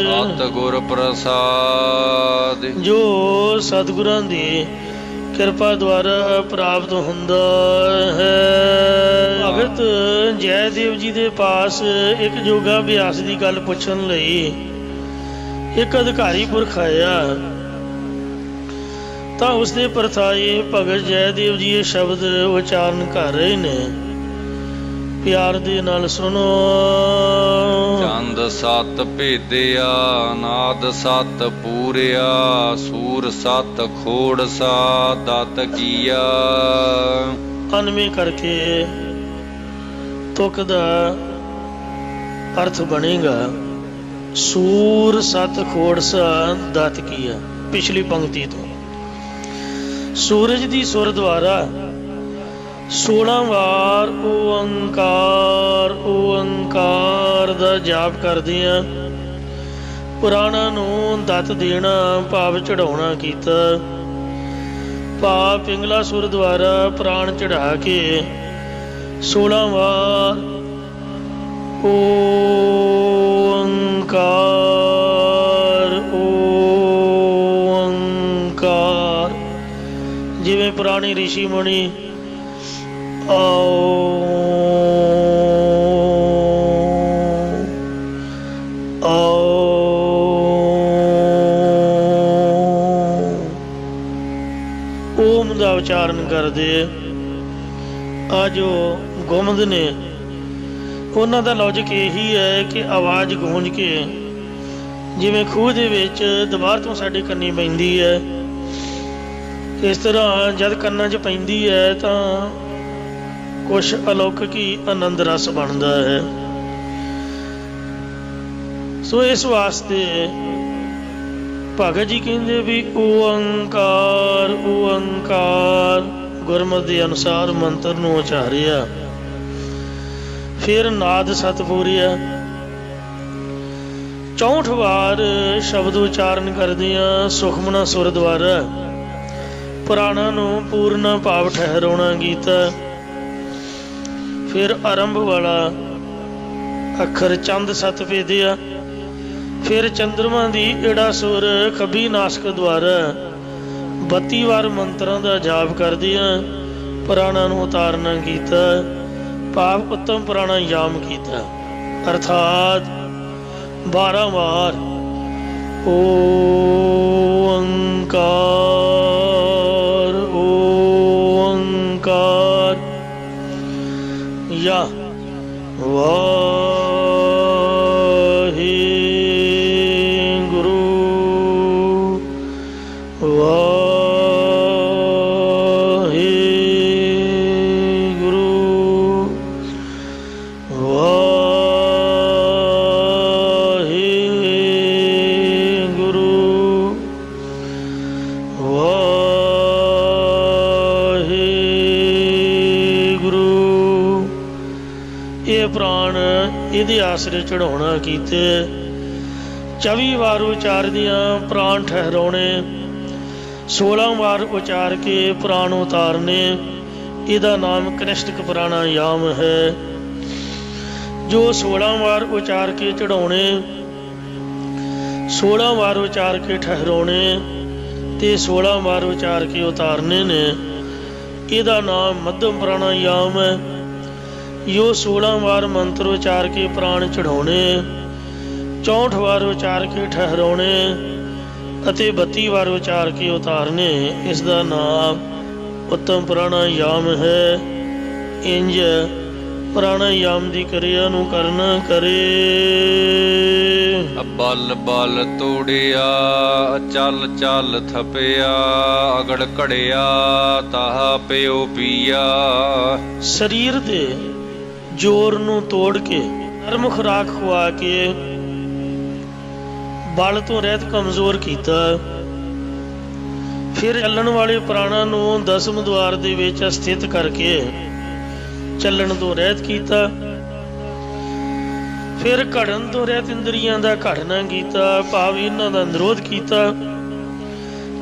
ਸਤਿਗੁਰ ਪ੍ਰਸਾਦ ਜੋ ਸਤਿਗੁਰਾਂ ਦੀ ਕਿਰਪਾ ਦੁਆਰਾ ਪ੍ਰਾਪਤ ਹੁੰਦਾ ਹੈ। ਭਗਤ ਜੈਦੇਵ ਜੀ ਦੇ ਪਾਸ ਇੱਕ ਯੋਗਾ ਅਭਿਆਸ ਦੀ ਗੱਲ ਪੁੱਛਣ ਲਈ ਇੱਕ ਅਧਿਕਾਰੀ ਪੁਰਖ ਆਇਆ ਤਾਂ ਉਸਦੇ ਪਰਥਾਏ ਭਗਤ ਜੈਦੇਵ ਜੀ ਇਹ ਸ਼ਬਦ ਉਚਾਰਨ ਕਰ ਰਹੇ ਨੇ। ਪਿਆਰ ਦੇ ਨਾਲ ਸੁਣੋ। ਚੰਦ ਸਤ ਭੇਦਿਆ ਨਾਦ ਸਤ ਪੂਰਿਆ ਸੂਰ ਸਤ ਖੋੜਸਾ ਦਤ ਕੀਆ। ਅਨਵੇਂ ਕਰਕੇ ਤੁਕ ਦਾ ਅਰਥ ਬਣੇਗਾ ਸੂਰ ਸਤ ਖੋੜਸਾ ਦਤ ਕੀਆ। ਪਿਛਲੀ ਪੰਕਤੀ ਤੋਂ ਸੂਰਜ ਦੀ ਸੁਰ ਦੁਆਰਾ 16 ਵਾਰ ਓੰਕਾਰ ਓੰਕਾਰ ਦਾ ਜਾਪ ਕਰਦਿਆਂ ਪੁਰਾਣਾਂ ਨੂੰ ਦੱਤ ਦੇਣਾ ਭਾਵ ਚੜਾਉਣਾ ਕੀਤਾ। ਭਾਵ ਪਿੰਗਲਾ ਸੁਰ ਦੁਆਰਾ ਪ੍ਰਾਣ ਚੜਾ ਕੇ 16 ਵਾਰ ਓੰਕਾਰ ਓੰਕਾਰ ਜਿਵੇਂ ਪੁਰਾਣੀ ਰਿਸ਼ੀ ਮੁਨੀ ਓਮ ਦਾ ਉਚਾਰਨ ਕਰਦੇ। ਆ ਜੋ ਗੁੰਮਦ ਨੇ ਉਹਨਾਂ ਦਾ ਲੌਜਿਕ ਇਹੀ ਹੈ ਕਿ ਆਵਾਜ਼ ਗੂੰਜ ਕੇ ਜਿਵੇਂ ਖੂਹ ਦੇ ਵਿੱਚ ਦੀਵਾਰ ਤੋਂ ਸਾਡੇ ਕੰਨੀ ਪੈਂਦੀ ਹੈ, ਇਸ ਤਰ੍ਹਾਂ ਜਦ ਕੰਨਾਂ 'ਚ ਪੈਂਦੀ ਹੈ ਤਾਂ ਕੁਛ ਅਲੌਕਿਕ ਹੀ ਆਨੰਦ ਰਸ ਬਣਦਾ ਹੈ। ਸੋ ਇਸ ਵਾਸਤੇ ਭਗਤ ਜੀ ਕਹਿੰਦੇ ਵੀ ਓੰਕਾਰ ਓੰਕਾਰ ਗੁਰਮਤਿ ਦੇ ਅਨੁਸਾਰ ਮੰਤਰ ਨੂੰ ਉਚਾਰਿਆ। ਫਿਰ ਨਾਦ ਸਤ ਪੂਰਿਆ 64 ਵਾਰ ਸ਼ਬਦ ਉਚਾਰਨ ਕਰਦਿਆਂ ਸੁਖਮਨਾ ਸੁਰ ਦੁਆਰਾ ਪ੍ਰਾਣਾਂ ਨੂੰ ਪੂਰਨ ਭਾਵ ਠਹਿਰਾਉਣਾ ਕੀਤਾ। ਫਿਰ ਆਰੰਭ ਵਾਲਾ ਅੱਖਰ ਚੰਦ ਸਤ ਭੇਦਿਆ। ਫਿਰ ਚੰਦਰਮਾ ਦੀ ਏੜਾ ਸੁਰ ਖੱਬੀ ਨਾਸਕ ਦੁਆਰਾ 32 ਵਾਰ ਮੰਤਰਾਂ ਦਾ ਜਾਪ ਕਰਦਿਆਂ ਪ੍ਰਾਣਾਂ ਨੂੰ ਉਤਾਰਨਾ ਕੀਤਾ। ਭਾਵ ਉੱਤਮ ਪ੍ਰਾਣਾਯਾਮ ਕੀਤਾ ਅਰਥਾਤ 12 ਵਾਰ ਓੰਕਾਰ ਓੰਕਾਰ ਯਾ ਵਾਹਿਗੁਰੂ ਵਾਹਿਗੁਰੂ ਵਾਹਿਗੁਰੂ ਵਾਹਿਗੁਰੂ। ਇਹ ਪ੍ਰਾਣ ਇਹਦੇ ਆਸਰੇ ਚੜਾਉਣਾ ਕੀਤੇ। 24 ਵਾਰ ਉਚਾਰਦਿਆਂ ਪ੍ਰਾਣ ਠਹਿਰਾਉਣੇ। 16 ਵਾਰ ਉਚਾਰ ਕੇ ਪ੍ਰਾਣ ਉਤਾਰਨੇ। ਇਹਦਾ ਨਾਮ ਕਨਿਸ਼ਟਕ ਪ੍ਰਾਣਾਯਾਮ ਹੈ। ਜੋ 16 ਵਾਰ ਉਚਾਰ ਕੇ ਚੜਾਉਣੇ, 16 ਵਾਰ ਉਚਾਰ ਕੇ ਠਹਿਰਾਉਣੇ ਤੇ 16 ਵਾਰ ਉਚਾਰ ਕੇ ਉਤਾਰਨੇ ਨੇ, ਇਹਦਾ ਨਾਮ ਮੱਧਮ ਪ੍ਰਾਣਾਯਾਮ ਹੈ। ਜੋ 16 ਵਾਰ ਮੰਤਰ ਉਚਾਰ ਕੇ ਪ੍ਰਾਣ ਚੜਾਉਣੇ, 64 ਵਾਰ ਉਚਾਰ ਕੇ ਠਹਿਰਾਉਣੇ ਅਤੇ 32 ਵਾਰ ਉਚਾਰ ਕੇ ਉਤਾਰਨੇ, ਇਸ ਦਾ ਨਾਮ ਉੱਤਮ ਪ੍ਰਾਣਾਯਾਮ ਹੈ। ਇੰਜ ਪ੍ਰਾਣਾਯਾਮ ਦੀ ਕਿਰਿਆ ਨੂੰ ਕਰਨਾ ਕਰੇ। ਬਲ ਬਲ ਤੋੜਿਆ ਚੱਲ ਚੱਲ ਥਪਿਆ ਅਗੜ ਘੜਿਆ ਤਾਹਾ ਪਿਓ ਪੀਆ। ਸਰੀਰ ਦੇ ਜ਼ੋਰ ਨੂੰ ਤੋੜ ਕੇ ਨਰਮ ਖੁਰਾਕ ਖਵਾ ਕੇ ਬਲ ਤੋਂ ਰਹਿਤ ਕਮਜ਼ੋਰ ਕੀਤਾ। ਫਿਰ ਚੱਲਣ ਵਾਲੇ ਪ੍ਰਾਣਾਂ ਨੂੰ ਦਸਮ ਦੁਆਰ ਦੇ ਵਿੱਚ ਸਥਿਤ ਕਰਕੇ ਚੱਲਣ ਤੋਂ ਰਹਿਤ ਕੀਤਾ। ਫਿਰ ਘੜਨ ਤੋਂ ਰਹਿਤ ਇੰਦਰੀਆਂ ਦਾ ਘੜਨਾ ਕੀਤਾ, ਭਾਵ ਇਹਨਾਂ ਦਾ ਨਿਰੋਧ ਕੀਤਾ।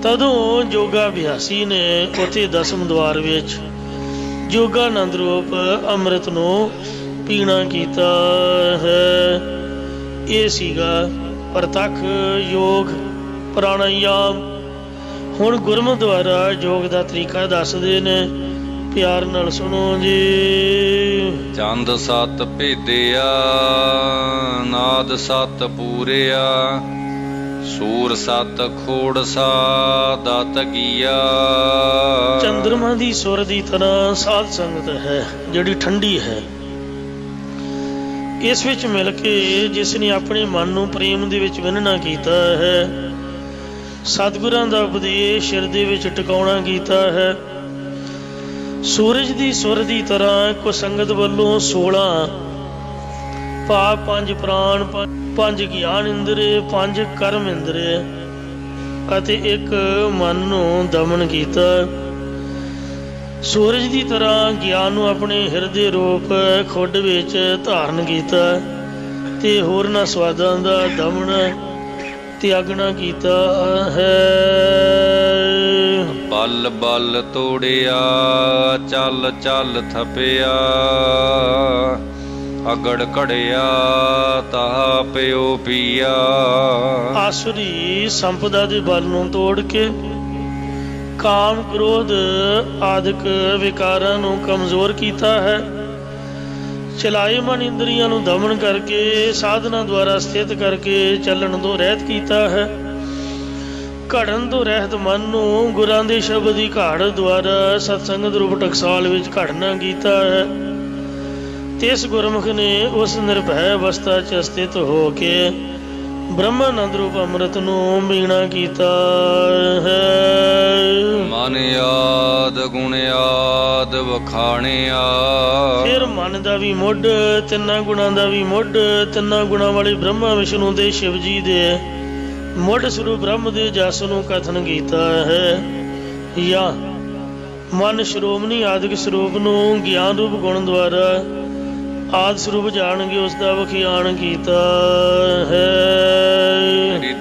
ਤਦੋਂ ਯੋਗਾ ਅਭਿਆਸੀ ਨੇ ਉੱਥੇ ਦਸਮ ਦੁਆਰ ਵਿੱਚ ਯੋਗਾਨੰਦ ਰੂਪ ਅੰਮ੍ਰਿਤ ਨੂੰ ਪੀਣਾ ਕੀਤਾ ਹੈ। ਇਹ ਸੀਗਾ ਪ੍ਰਤੱਖ ਯੋਗ ਪ੍ਰਾਣਾਯਾਮ। ਹੁਣ ਗੁਰਮੁਖ ਦੁਆਰਾ ਯੋਗ ਦਾ ਤਰੀਕਾ ਦੱਸਦੇ ਨੇ, ਪਿਆਰ ਨਾਲ ਸੁਣੋ ਜੀ। ਚੰਦ ਸਤ ਭੇਦਿਆ ਨਾਦ ਸਤ ਪੂਰਿਆ ਸੂਰ ਸਤ ਖੋੜਸਾ ਦਤ ਕੀਆ। ਚੰਦਰਮਾ ਦੀ ਸੁਰ ਦੀ ਤਰ੍ਹਾਂ ਸਾਧ ਸੰਗਤ ਹੈ ਜਿਹੜੀ ਠੰਡੀ ਹੈ। ਇਸ ਵਿੱਚ ਮਿਲ ਕੇ ਜਿਸ ਨੇ ਆਪਣੇ ਮਨ ਨੂੰ ਪ੍ਰੇਮ ਦੇ ਵਿੱਚ ਵਿੰਨਣਾ ਕੀਤਾ ਹੈ, ਸਤਿਗੁਰਾਂ ਦਾ ਉਪਦੇਸ਼ ਹਿਰਦੇ ਵਿੱਚ ਟਿਕਾਉਣਾ ਕੀਤਾ ਹੈ। ਸੂਰਜ ਦੀ ਸੁਰ ਦੀ ਤਰ੍ਹਾਂ ਕੋ ਸੰਗਤ ਵੱਲੋਂ 16 ਭਾਵ 5 ਪ੍ਰਾਣ, 5 ਗਿਆਨ ਇੰਦਰੀ, 5 ਕਰਮ ਇੰਦਰੀ ਅਤੇ 1 ਮਨ ਨੂੰ ਦਮਨ ਕੀਤਾ। ਸੂਰਜ ਦੀ ਤਰ੍ਹਾਂ ਗਿਆਨ ਨੂੰ ਆਪਣੇ ਹਿਰਦੇ ਰੂਪ ਖੁੱਡ ਵਿੱਚ ਧਾਰਨ ਕੀਤਾ ਤੇ ਹੋਰਨਾਂ ਸਵਾਦਾਂ ਦਾ ਦਮਨ ਤਿਆਗਣਾ ਕੀਤਾ ਹੈ। ਬਲ ਬਲ ਤੋੜਿਆ ਚੱਲ ਚੱਲ ਥਪਿਆ ਅਗੜ ਘੜਿਆ ਤਾਹਾ ਪਿਓ ਪੀਆ। ਆਸੁਰੀ ਸੰਪਦਾ ਦੇ ਬਲ ਨੂੰ ਤੋੜ ਕੇ ਕਾਮ ਕ੍ਰੋਧ ਆਦਿਕ ਵਿਕਾਰਾਂ ਨੂੰ ਕਮਜ਼ੋਰ ਕੀਤਾ ਹੈ। ਚਲਾਏਮਨ ਇੰਦਰੀਆਂ ਨੂੰ ਦਮਨ ਕਰਕੇ ਸਾਧਨਾ ਦੁਆਰਾ ਸਥਿਤ ਕਰਕੇ ਚੱਲਣ ਤੋਂ ਰਹਿਤ ਕੀਤਾ ਹੈ। ਘੜਨ ਤੋਂ ਰਹਿਤ ਮਨ ਨੂੰ ਗੁਰਾਂ ਦੇ ਸ਼ਬਦ ਦੀ ਘਾੜ ਦੁਆਰਾ ਸਤਸੰਗਤ ਰੂਪ ਟਕਸਾਲ ਵਿੱਚ ਘੜਨਾ ਕੀਤਾ ਹੈ। ਤੇ ਇਸ ਗੁਰਮੁਖ ਨੇ ਉਸ ਨਿਰਭੈ ਅਵਸਥਾ 'ਚ ਸਥਿਤ ਹੋ ਕੇ ਬ੍ਰਹਮਾਨੰਦ ਰੂਪ ਅੰਮ੍ਰਿਤ ਨੂੰ ਪੀਣਾ ਕੀਤਾ ਹੈ। ਮਨ ਯਾਦ ਗੁਣ ਯਾਦ ਵਖਾਣਿਆ। ਫਿਰ ਮਨ ਦਾ ਵੀ ਮੁੱਢ, ਤਿੰਨਾਂ ਗੁਣਾਂ ਦਾ ਵੀ ਮੁੱਢ, ਤਿੰਨਾਂ ਗੁਣਾਂ ਵਾਲੇ ਬ੍ਰਹਮਾ ਵਿਸ਼ਨੂੰ ਦੇ ਸ਼ਿਵ ਜੀ ਦੇ ਮੁੱਢ ਸਰੂਪ ਬ੍ਰਹਮ ਦੇ ਜਸ ਨੂੰ ਕਥਨ ਕੀਤਾ ਹੈ। ਜਾਂ ਮਨ ਸ਼੍ਰੋਮਣੀ ਆਦਿਕ ਸਰੂਪ ਨੂੰ ਗਿਆਨ ਰੂਪ ਗੁਣ ਦੁਆਰਾ ਆਦਿ ਸਰੂਪ ਜਾਣ ਕੇ ਉਸ ਦਾ ਵਿਖਿਆਨ ਕੀਤਾ ਹੈ।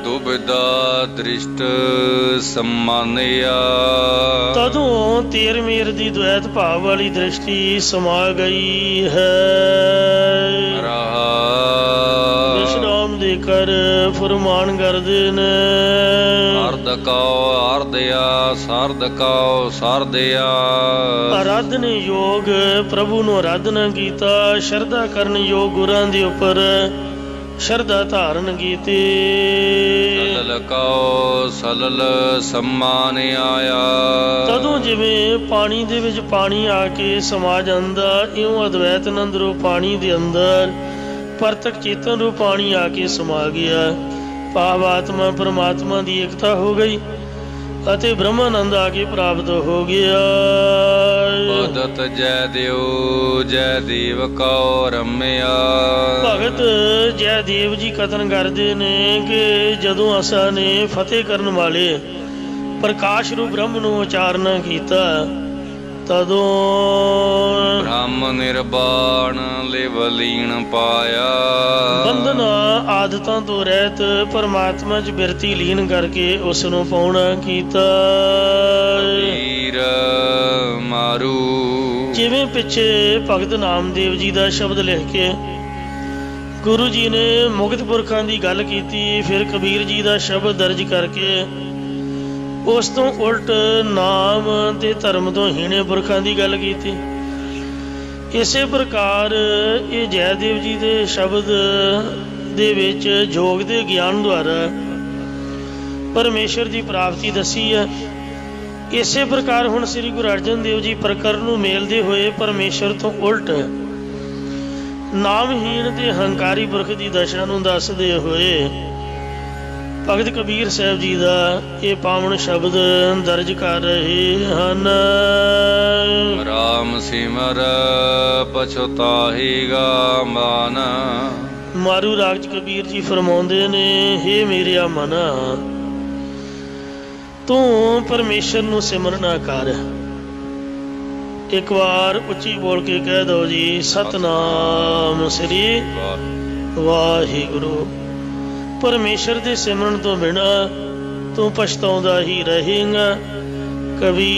ਦੁਬਿਧਾ ਦ੍ਰਿਸ਼ਟ ਸਮਾਨਿਆ। ਤਦੋਂ ਤੇਰ ਮੇਰ ਦੀ ਦੁਐਤ ਭਾਵ ਵਾਲੀ ਦ੍ਰਿਸ਼ਟੀ ਸਮਾ ਗਈ ਹੈ। ਵਿਸ਼ਰਾਮ ਦੇ ਕਰ ਫਰਮਾਨ ਕਰਦੇ ਨੇ। ਅਰਧ ਕਉ ਅਰਧਿਆ ਸਰਦ ਕਉ ਸਰਦਿਆ। ਅਰਾਧਨ ਯੋਗ ਪ੍ਰਭੂ ਨੂੰ ਅਰਾਧਨਾ ਕੀਤਾ। ਸ਼ਰਧਾ ਕਰਨ ਯੋਗ ਗੁਰਾਂ ਦੇ ਉੱਪਰ ਸ਼ਰਧਾ ਧਾਰਨ ਕੀਤੀ। ਸਲਲ ਕਉ ਸਲਲ ਸਮਾਨ ਆਇਆ। ਤਦੋਂ ਜਿਵੇਂ ਪਾਣੀ ਦੇ ਵਿੱਚ ਪਾਣੀ ਆ ਕੇ ਸਮਾ ਜਾਂਦਾ, ਇਉਂ ਅਦਵੈਤ ਆਨੰਦ ਰੂਪ ਪਾਣੀ ਦੇ ਅੰਦਰ ਪ੍ਰਤੱਖ ਚੇਤਨ ਰੂਪ ਪਾਣੀ ਆ ਕੇ ਸਮਾ ਗਿਆ। ਭਾਵ ਆਤਮਾ ਪਰਮਾਤਮਾ ਦੀ ਏਕਤਾ ਹੋ ਗਈ ਅਤੇ ਬ੍ਰਹਮਾਨੰਦ ਆ ਕੇ ਪ੍ਰਾਪਤ ਹੋ ਗਿਆ। ਬਦਤ ਜੈ ਦਿਓ ਜੈ ਦੇਵ ਕਉ ਰਮਿਆ। ਭਗਤ ਜੈ ਦੇਵ ਜੀ ਕਥਨ ਕਰਦੇ ਨੇ ਕਿ ਜਦੋਂ ਅਸਾਂ ਨੇ ਫਤਿਹ ਕਰਨ ਵਾਲੇ ਪ੍ਰਕਾਸ਼ ਰੂਪ ਬ੍ਰਹਮ ਨੂੰ ਉਚਾਰਨਾ ਕੀਤਾ, ਤਦੋਂ ਬ੍ਰਹਮ ਨਿਰਵਾਣ ਲਿਵ ਲੀਨ ਪਾਇਆ। ਬੰਧਨਾ ਆਦਤਾਂ ਤੋਂ ਰਹਿਤ ਪਰਮਾਤਮਾ 'ਚ ਬਿਰਤੀ ਲੀਨ ਕਰਕੇ ਉਸ ਨੂੰ ਪਾਉਣਾ ਕੀਤਾ। ਵੀਰ ਮਾਰੂ। ਜਿਵੇਂ ਪਿੱਛੇ ਭਗਤ ਨਾਮਦੇਵ ਜੀ ਦਾ ਸ਼ਬਦ ਲਿਖ ਕੇ ਗੁਰੂ ਜੀ ਨੇ ਮੁਕਤ ਪੁਰਖਾਂ ਦੀ ਗੱਲ ਕੀਤੀ, ਫਿਰ ਕਬੀਰ ਜੀ ਦਾ ਸ਼ਬਦ ਦਰਜ ਕਰਕੇ ਉਸ ਤੋਂ ਉਲਟ ਨਾਮ ਤੇ ਧਰਮ ਤੋਂ ਹੀਣੇ ਪੁਰਖਾਂ ਦੀ ਗੱਲ ਕੀਤੀ। ਇਸੇ ਪ੍ਰਕਾਰ ਇਹ ਜੈਦੇਵ ਜੀ ਦੇ ਸ਼ਬਦ ਦੇ ਵਿੱਚ ਯੋਗ ਦੇ ਗਿਆਨ ਦੁਆਰਾ ਪਰਮੇਸ਼ਰ ਦੀ ਪ੍ਰਾਪਤੀ ਦੱਸੀ ਹੈ। ਇਸੇ ਪ੍ਰਕਾਰ ਹੁਣ ਸ੍ਰੀ ਗੁਰੂ ਅਰਜਨ ਦੇਵ ਜੀ ਪ੍ਰਕਰਨ ਨੂੰ ਮੇਲਦੇ ਹੋਏ ਪਰਮੇਸ਼ਰ ਤੋਂ ਉਲਟ ਨਾਮਹੀਣ ਤੇ ਹੰਕਾਰੀ ਪੁਰਖ ਦੀ ਦਸ਼ਾ ਨੂੰ ਦੱਸਦੇ ਹੋਏ ਭਗਤ ਕਬੀਰ ਸਾਹਿਬ ਜੀ ਦਾ ਇਹ ਪਾਵਨ ਸ਼ਬਦ ਦਰਜ ਕਰ ਰਹੇ ਹਨ। ਰਾਮ ਸਿਮਰ ਪਛਤਾਹੇਗਾ ਮਨ। ਮਾਰੂ ਰਾਗ 'ਚ ਕਬੀਰ ਜੀ ਫਰਮਾਉਂਦੇ ਨੇ, ਹੇ ਮੇਰਿਆ ਮਨ, ਤੂੰ ਪਰਮੇਸ਼ਰ ਨੂੰ ਸਿਮਰਨਾ ਕਰ। ਇੱਕ ਵਾਰ ਉੱਚੀ ਬੋਲ ਕੇ ਕਹਿ ਦੋ ਜੀ, ਸਤਨਾਮ ਸ੍ਰੀ ਵਾਹਿਗੁਰੂ। ਪਰਮੇਸ਼ਰ ਦੇ ਸਿਮਰਨ ਤੋਂ ਬਿਨਾ ਤੂੰ ਪਛਤਾਉਂਦਾ ਹੀ ਰਹੇਗਾ। ਕਬੀਰ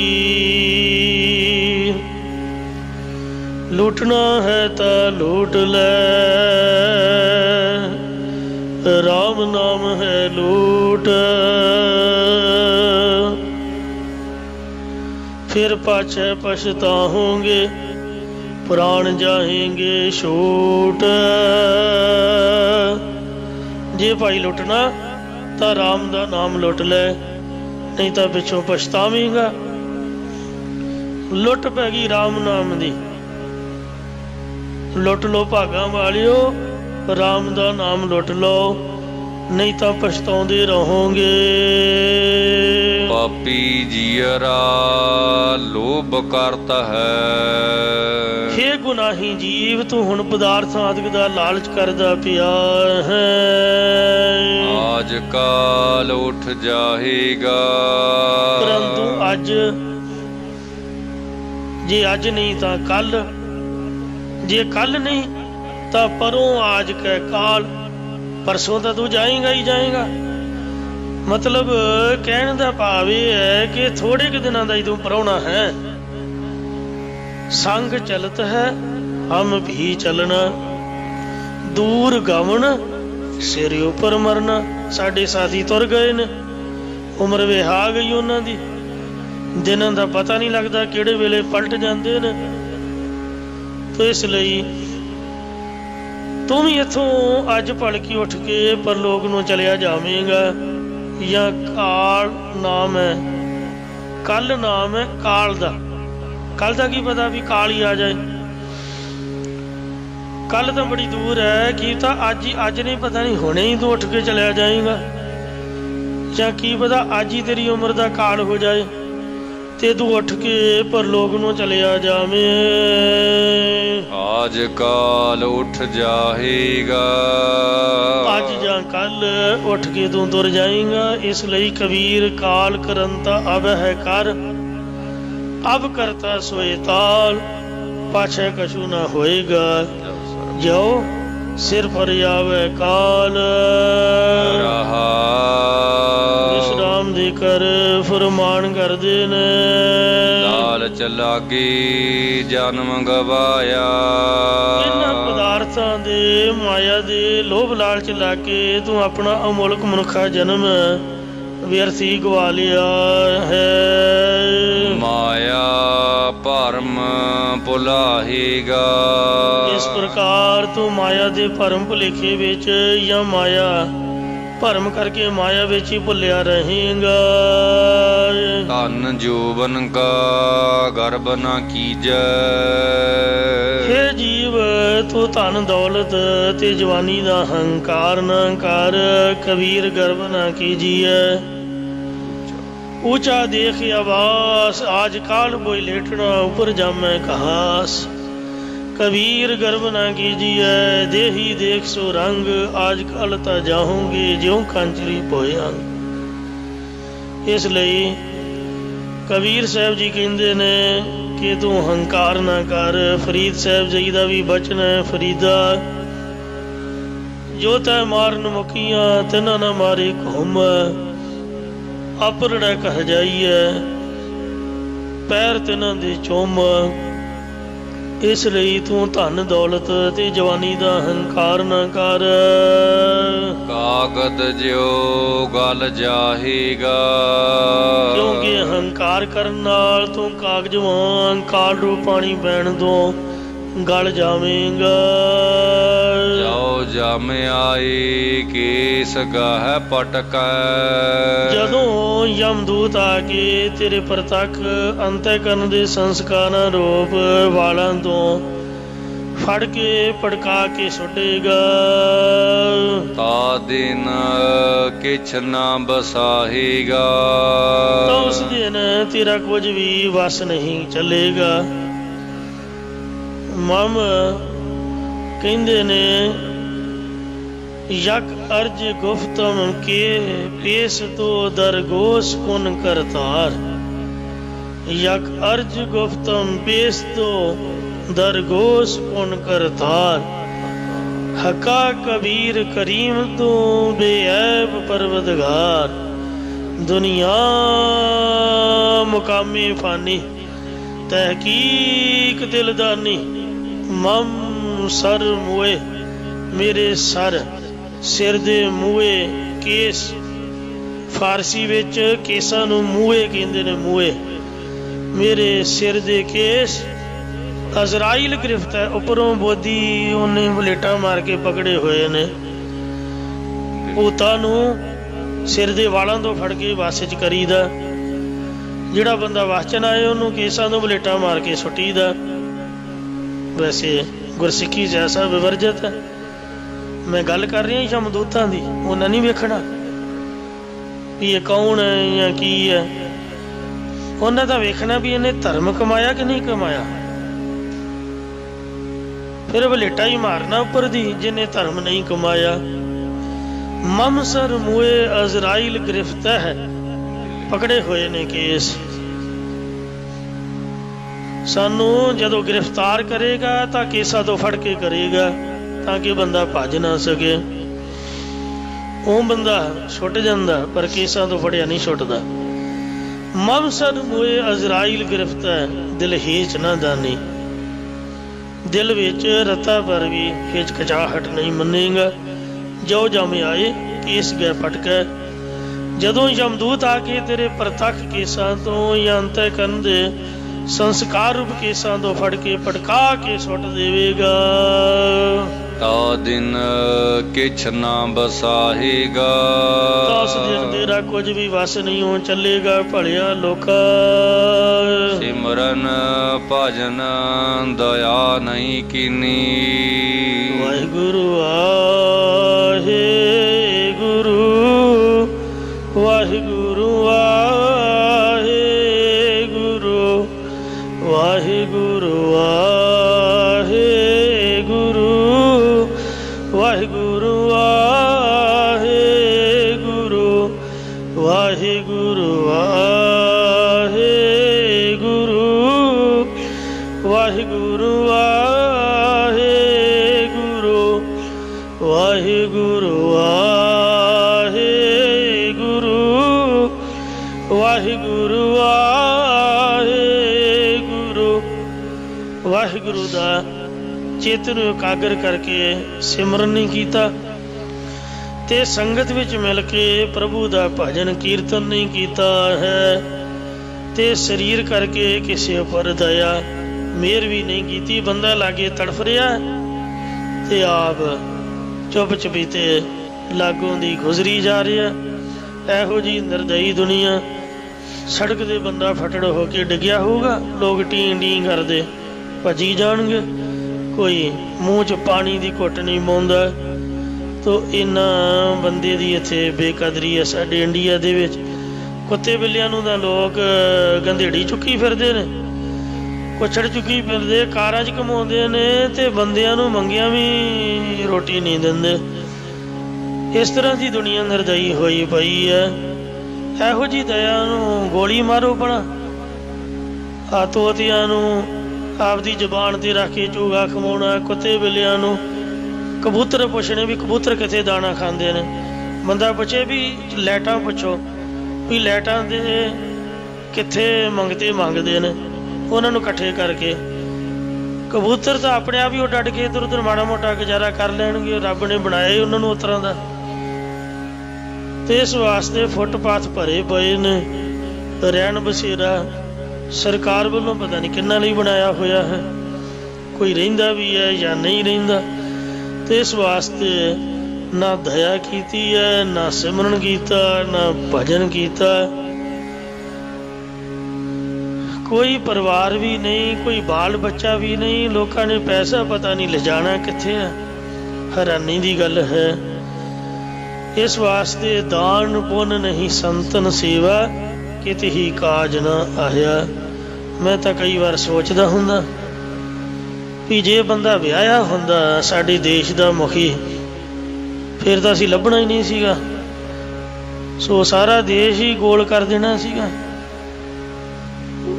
ਲੁੱਟਣਾ ਹੈ ਤਾਂ ਲੁੱਟ ਲੈ, ਰਾਮ ਨਾਮ ਹੈ ਲੂਟ, फिर पाछे पछताओगे, प्राण जाएंगे छूट। जे भाई लुटना तो राम दा नाम लुट ले, नहीं तो पिछों पछतावेगा। लुट पै गई राम नाम दी, लुट लो भागां वालियो, राम दा नाम लुट लो, नहीं तो पछताउंदे रहोगे। पापी जीरा लोभ करता है, हे गुनाही जीव तू हुण पदार्थ आदि दा लालच करदा पिया है। आज काल उठ जाएगा, परंतु अज जे अज नहीं तो कल, जे कल नहीं तो परों आज के काल। परसों तो तू जाएगा ही जाएगा। मतलब कहने का भाव यह है कि थोड़े के दिनों का ही तू पराउना है। संग चलत है हम भी चलना, दूर गवन सिर उपर मरना। साडे साथी तुर गए ने, उम्र विहा गई उन्हां दी, दिनों का पता नहीं लगता किहड़े वेले पलट जाते ने। तो इसलिए तू भी इथों अज भड़की उठ के परलोक नूं चलिया जावेगा, या काल नाम है, कल नाम है काल दा। कल दा की पता भी काल ही आ जाए, कल तो बड़ी दूर है। की पता अज ही, अज नहीं पता नहीं हुणे ही तू उठ के चलिया जाएगा, या की पता अज ही तेरी उम्र दा काल हो जाए ते तू उठ के परलोक नूं चलिया जावे। आज काल उठ जाएगा, अज या कल उठ के तू तुर जाएगा। इसलिए कबीर काल करंता अब है कर, अब करता सोए ताल, पाछे कछु ना होएगा। जो सिर पर आवे काल, विश्राम देकर फरमान कर देने। लालच लागे जन्म गवाया, इन्हां पदार्थां दे माया दे लोभ लालच लाके तू अपना अमोलक मनुखा जन्म व्यर्थी गवा लिया है। माया भरम भुलाहेगा, इस प्रकार तू माया दे भरम भुलेखे विच या माया भरम करके माया विच ही भुलिया रहेगा। धन जोबन का गर्भ न कीजै, हे जीव तू धन दौलत ते जवानी दा हंकार न कर। कबीर गर्भ न कीजिए, ऊंचा देख आवास, आज काल बोई लेटना ऊपर जामै कहास। कबीर गर्भ न कीजिए, देही देख सो रंग, आज कल ता जाऊंगे ज्यों कांचरी पोयांग। इसलिए कबीर साहब जी कहते ने कि तू हंकार ना कर। फरीद साहब जी का भी बचन है, फरीदा जो तै मारन मुकिया तिना ना मारे घुम, अपरड़ा कह जाइए पैर तिना दे चुम। इसलिए तू धन दौलत ते जवानी दा हंकार ना कर। कागद ज्यो गल जाहेगा, क्योंकि हंकार करन नाल तू कागज वांग काल रूप पानी पैण तो गल जावेगा। जाओ जम आए केस गाह पटकै, जदों यमदूत आके तेरे प्रतख अंतःकरण दे संस्कारां रूप वालां तो फड़ के पड़का के सुटेगा। ता दिन किछ ना बसाहेगा। तो उस दिन तेरा कुछ भी वस नहीं चलेगा। मम कहंदे ने यक अर्ज गुफ्तम के पेश तो दरगोश कुन करतार। यक अर्ज गुफ्तम पेश तो दरगोश कुन करतार। हका कबीर करीम तो बेऐब परवदगार। दुनिया मुकामे फानी तहकीक दिलदानी। मम सर मोए मेरे सर सिर दे मूए केस। फारसी विच केसां नूं मूए कहंदे ने। मूए मेरे सिर दे केस। अजराइल गिरफ्त है उपरों बोधी उन्हें बलेटा मार के पकड़े हुए ने। भूतां नूं सिर दे वालां तो फड़ के वस च करीदा। जिहड़ा बंदा वस च ना आए उन्होंने केसां तो बलेटा मार के सुटीदा। वैसे गुरसिੱਖੀ ऐसा विवर्जित है। मैं गल कर रही हाँ यमदूतां दी। उन्हें नहीं वेखना भी ये कौन है या की है। उन्हें तो वेखना भी इन्हें धर्म कमाया कि नहीं कमाया। फिर बलेटा ही मारना उपर दी जिन्हें धर्म नहीं कमाया। ममसर मुए अजराइल गिरफ्त है पकड़े हुए ने केस। सानू जदों गिरफ्तार करेगा तो केसा तो फड़ के करेगा ताकि बंदा भज ना सके। वो बंदा छुट जाता पर केसा तो फड़िया नहीं छुटता। ममसर मुए अजराइल गिरफ्त है दिल हेच ना दानी। दिल विच रता पर भी हिचकिचाहट नहीं मनेगा। जो जम आए केस गए फटका। जदों यमदूत आके तेरे प्रतख केसा तो या अंतः करन दे संस्कार रूप केसां तो फड़ के पटका के सुट देवेगा। ता दिन किछ ना बसाहेगा। तो उस दिन तेरा कुछ भी वस नहीं हो चलेगा। भलिया लोका सिमरन भजन दया नहीं कीनी। वाहिगुरु आहे गुरु वाहिगुरु आहे गुरु वाहिगुरु आहे गुरु वाहिगुरु आहे गुरु वाहिगुरु आहे गुरु वाहिगुरु आहे गुरु वाहिगुरु आहे गुरु वाहिगुरु आहे गुरु। वाहिगुरु दा चेतन एकागर करके सिमरन नहीं कीता ते संगत विच मिल के प्रभु दा भजन कीर्तन नहीं कीता है ते शरीर करके किसी उपर दया मेहर भी नहीं कीती। बंदा लागे तड़फ रहा ते आप चुप चपीते लागों दी गुजरी जा रहा। एहो जी निर्दयी दुनिया। सड़क दे बंदा फटड़ होके डिग्या होगा लोग टी टी करदे भजी जाणगे। कोई मूँह च पानी की घुट नहीं पाउंदा। तो इन्हां बंदे दी इत्थे बेकदरी है साडे इंडिया दे विच। कुत्ते बिल्लियां नूं तां लोग गंधेड़ी चुक्की फिरदे ने कुछड़ चुक्की फिरदे कारां च घुमाउंदे ने ते बंदियां नूं मंगियां भी रोटी नहीं दिंदे। इस तरह की दुनिया निर्दयी होई पई है। ਇਹੋ जी दया नूं गोली मारो बना। तोतियां नूं आपदी जबान ते रख के चूगा खमाउणा। कुत्ते बिल्लियां नूं कबूतर पुछने भी कबूतर किथे दाना खांदे ने। बंदा पुछे भी लाइटां पुछो भी लाइटां दे किथे मंगते मंगदे ने। उन्हां नूं इकट्ठे करके कबूतर तो अपने आप ही उड़ के इधर उधर माड़ा मोटा गुजारा कर लैणगे। रब ने बनाया उन्हां नूं उस तरह दा। ते इस वास्ते फुटपाथ भरे पे ने। रैन बसेरा सरकार वालों पता नहीं किन्ना नहीं बनाया होया है। कोई रहिंदा भी है या नहीं रहिंदा। तो इस वास्ते ना दया कीती है ना सिमरन कीता ना भजन कीता। कोई परिवार भी नहीं, कोई बाल बच्चा भी नहीं, लोगों ने पैसा पता नहीं ले जाना कित्थे है। हैरानी की गल है। इस वास्ते दान पुण्य नहीं संतन सेवा, किते ही काज न आया। मैं तो कई बार सोचता हुंदा भी जे बंदा विआहिया हुंदा साडे देश का मुखी, फिर तो असीं लभना ही नहीं सीगा। सो सारा देश ही गोल कर देना सीगा।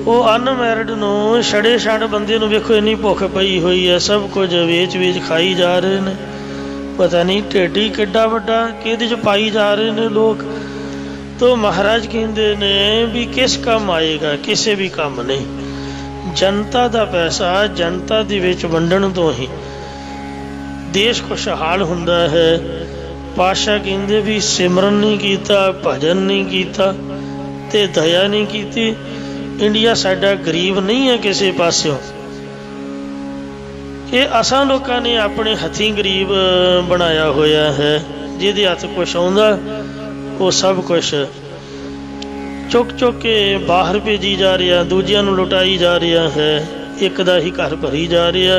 वो अनमैरिड नूं छड़े छड़ बंदे नूं वेखो इन्नी भुख पई हुई है, सब कुछ वेच वेच खाई जा रहे हैं। पता नहीं ढिड ही किड्डा वड्डा किहदे च पाई जा रहे हैं लोग। तो महाराज कहते ने भी किस काम आएगा, किसी भी काम नहीं। जनता का पैसा जनता दे विच वंडण तो ही देश खुशहाल हुंदा है। पातशाह कहते भी सिमरन नहीं कीता, भजन नहीं कीता ते दया नहीं कीती। इंडिया साडा गरीब नहीं है किसी पास्यों। ये असां लोकां ने अपने हथीं गरीब बनाया होया है। जिहदे हथ कुछ आउंदा वो सब कुछ चुक चुक के बाहर भेजी जा रहा, दूजियां नूं लुटाई जा रहा है, एक दा ही घर भरी जा रहा।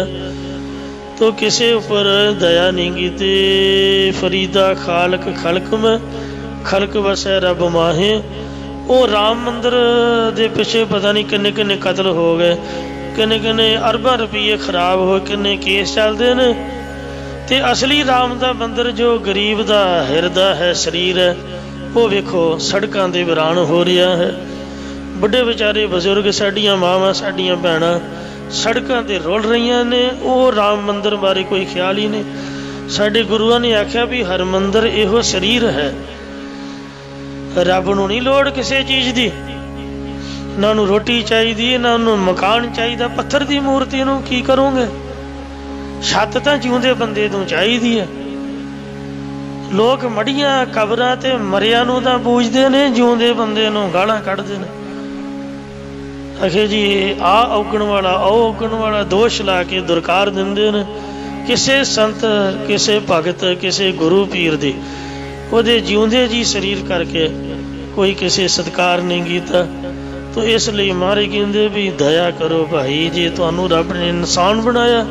तो किसी उपर दया नहीं कीती। फरीदा खालक खलक में खलक वसै रब माहे। वो राम मंदिर दे पिछे पता नहीं किन्ने किन्ने कतल हो गए, किन्ने किन्ने अरबां रुपये खराब हो, किन्ने केस चलते हैं। तो असली राम का मंदिर जो गरीब का हिरदा है, शरीर है, वो वेखो सड़कों के वीरान हो रहा है। बड़े बेचारे बजुर्ग साडियां मावां साडियां भैणां सड़कों पर रुल रही ने। वो राम मंदिर बारे कोई ख्याल ही नहीं। साडे गुरुआं ने आख्या भी हर मंदिर इहो शरीर है। रब नूं नहीं लोड़ किसी चीज़ की, ना नूं रोटी चाहिए, ना नूं मकान चाहिए। पत्थर की मूर्ति नूं की करोगे? छत तो जिउंदे बंदे नूं चाहिदी है। लोग मड़ियां कबरां ते मरिया नूं तां पूजदे ने, जिउंदे बंदे नूं गालां कढदे ने। आखे जी आ औगण वाला, ओ औगण वाला दोष ला के दुरकार दिंदे ने। किसी संत, किसी भगत, किसी गुरु पीर दी ਉਹਦੇ ਜਿਉਂਦੇ जी शरीर करके कोई किसी सत्कार नहीं कीता। तो इसलिए महाराज कहते भी दया करो भाई, जे तुहानू रब ने इंसान बनाया,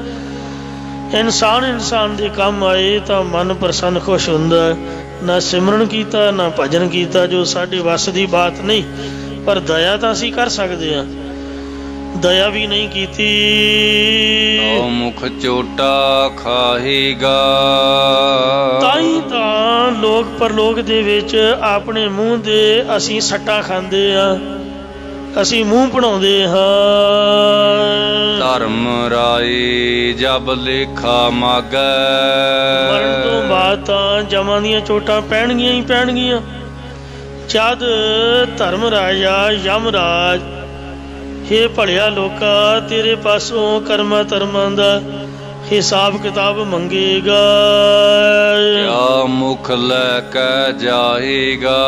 इंसान इंसान दे काम आए तो मन प्रसन्न खुश हुंदा। ना सिमरन कीता, ना भजन कीता, जो साडे वस दी बात नहीं। पर दया तो असीं कर सकते हैं, दया भी नहीं कीती। मुख चोटा खाहेगा। ताई तां लोग परलोक दे विच अपने मूँह दे असीं सट्टां खांदे आ, असीं मूँह बनाउंदे हां। धर्म राए जब लेखा मागै। मरण तो बाद तां जमां दीयां चोटां पैणगीਆਂ ही पैणगीਆਂ। जद धर्म राजा यमराज हे भलिया लोका तेरे पासों कर्मा धर्मां दा हिसाब किताब मंगेगा। क्या मुख लैके जाएगा।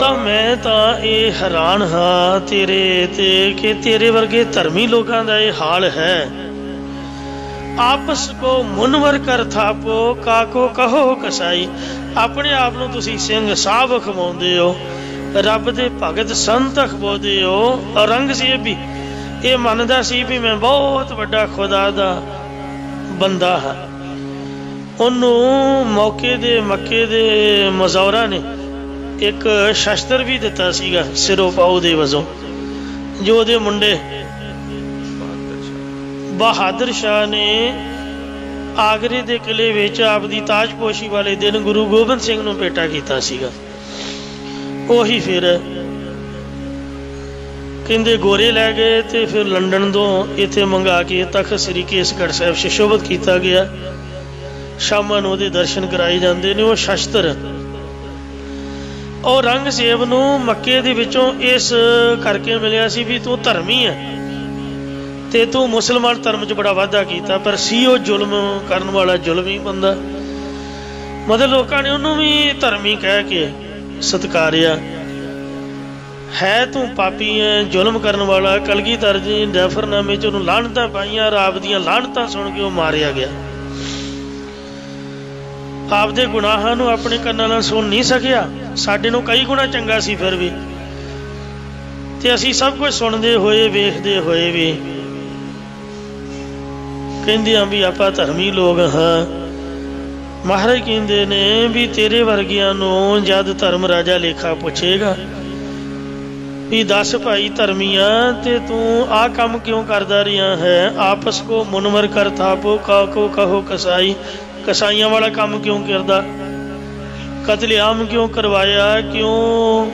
तो मैं तो ये हैरान हाँ तेरे ते कि तेरे वर्गे धर्मी लोगों का ये हाल है। आपस को मुनवर कर थापो, काको कहो कसाई। अपने आप नूं तुसीं सिंह साहब खवाउंदे हो, रब दे भगत संत अखबाउंदे हो। औरंगजेब भी ये मनदा सी भी मैं बहुत वड्डा खुदा दा बंदा हाँ। उन्होंने मौके दे मक्के दे मजौरा ने एक शस्त्र भी दिता सीगा सिरों पाऊ दे वजों, जो दे मुंडे बहादुर शाह ने आगरे दे किले विच आपदी ताजपोशी वाले दिन गुरु गोबिंद सिंह नूं भेटा कीता सीगा। ਉਹੀ फिर कहते गोरे लै गए तो फिर लंडन तो इत्थे मंगा के तख्त श्री केसगढ़ साहब सुशोभित किया गया। शामां नूं उहदे दर्शन कराए जाते ने। वो शस्त्र औरंगजेब नूं मक्के दे विचों इस करके मिलिया सी भी तू धर्मी है ते तू मुसलमान धर्म च बड़ा वाधा किया। पर सी वो जुल्म करन वाला जुल्मी बंदा। मतलब लोगों ने उन्होंने भी धर्मी कह के सत्कारिया है। तू पापी है, जुल्म करने वाला। कलगीधर जी जफरनामे च उन्होंने लानतां पाईयां, आप दियां लानतां सुन के वो मारिया गया। आपदे गुनाहां नूं अपने कन्नां नाल सुन नहीं सकिया। साडे नूं कई गुणा चंगा सी फिर भी। ਤੇ ਅਸੀਂ ਸਭ ਕੁਝ ਸੁਣਦੇ ਹੋਏ ਵੇਖਦੇ ਹੋਏ ਵੀ ਕਹਿੰਦੇ ਆ ਵੀ ਆਪਾਂ ਧਰਮੀ ਲੋਕ ਹਾਂ। ਮਹਾਰਾਜ ਕਹਿੰਦੇ ਨੇ ਵੀ ਤੇਰੇ ਵਰਗਿਆਂ ਨੂੰ ਜਦ ਧਰਮ ਰਾਜਾ ਲੇਖਾ ਪੁੱਛੇਗਾ ਵੀ ਦੱਸ ਭਾਈ ਧਰਮੀਆਂ ਤੇ ਤੂੰ ਆਹ ਕੰਮ ਕਿਉਂ ਕਰਦਾ ਰਿਹਾ ਹੈ, ਆਪਸ ਕੋ ਮੁਨਮਰ ਕਰ ਥਾਪੋ ਕੋ ਕਹੋ ਕਸਾਈ, ਕਸਾਈਆਂ ਵਾਲਾ ਕੰਮ ਕਿਉਂ ਕਰਦਾ, ਕਤਲੇਆਮ ਕਿਉਂ ਕਰਵਾਇਆ, ਕਿਉਂ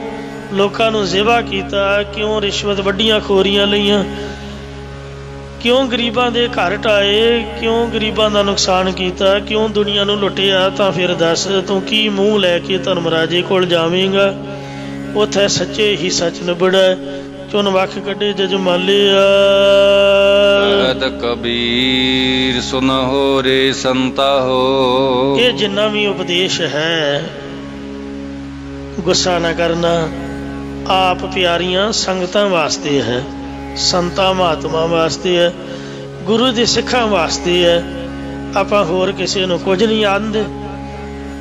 ਲੋਕਾਂ ਨੂੰ ਜ਼ਿਬਾ ਕੀਤਾ, ਕਿਉਂ ਰਿਸ਼ਵਤ ਵੱਡੀਆਂ ਖੋਰੀਆਂ ਲਈਆਂ, ਕਿਉਂ ਗਰੀਬਾਂ ਦੇ ਘਰ ਢਾਏ, ਕਿਉਂ ਗਰੀਬਾਂ ਦਾ ਨੁਕਸਾਨ ਕੀਤਾ, ਕਿਉਂ ਦੁਨੀਆ ਨੂੰ ਲੁੱਟਿਆ। ਤਾਂ ਫਿਰ ਦੱਸ ਤੂੰ ਕੀ ਮੂੰਹ ਲੈ ਕੇ ਧਰਮ ਰਾਜੇ ਕੋਲ ਜਾਵੇਂਗਾ। ਉੱਥੇ ਸੱਚੇ ਹੀ ਸੱਚ ਨਿਬੜੈ, ਚੁਣ ਵੱਖ ਕੱਢੇ ਜਜਮਾਲਿਆ। ਕਬੀਰ ਸੁਨ ਹੋ ਰੇ ਸੰਤਾ ਹੋ। ਇਹ ਜਿੰਨਾ ਵੀ ਉਪਦੇਸ਼ ਹੈ ਗੁੱਸਾ ਨਾ ਕਰਨਾ, ਆਪ ਪਿਆਰੀਆਂ ਸੰਗਤਾਂ ਵਾਸਤੇ ਹੈ, ਸੰਤਾਂ ਮਹਾਤਮਾ ਵਾਸਤੇ ਹੈ, ਗੁਰੂ ਦੇ ਸਿੱਖਾਂ ਵਾਸਤੇ ਹੈ। ਆਪਾਂ ਹੋਰ ਕਿਸੇ ਨੂੰ ਕੁਝ ਨਹੀਂ ਆਂਦੇ।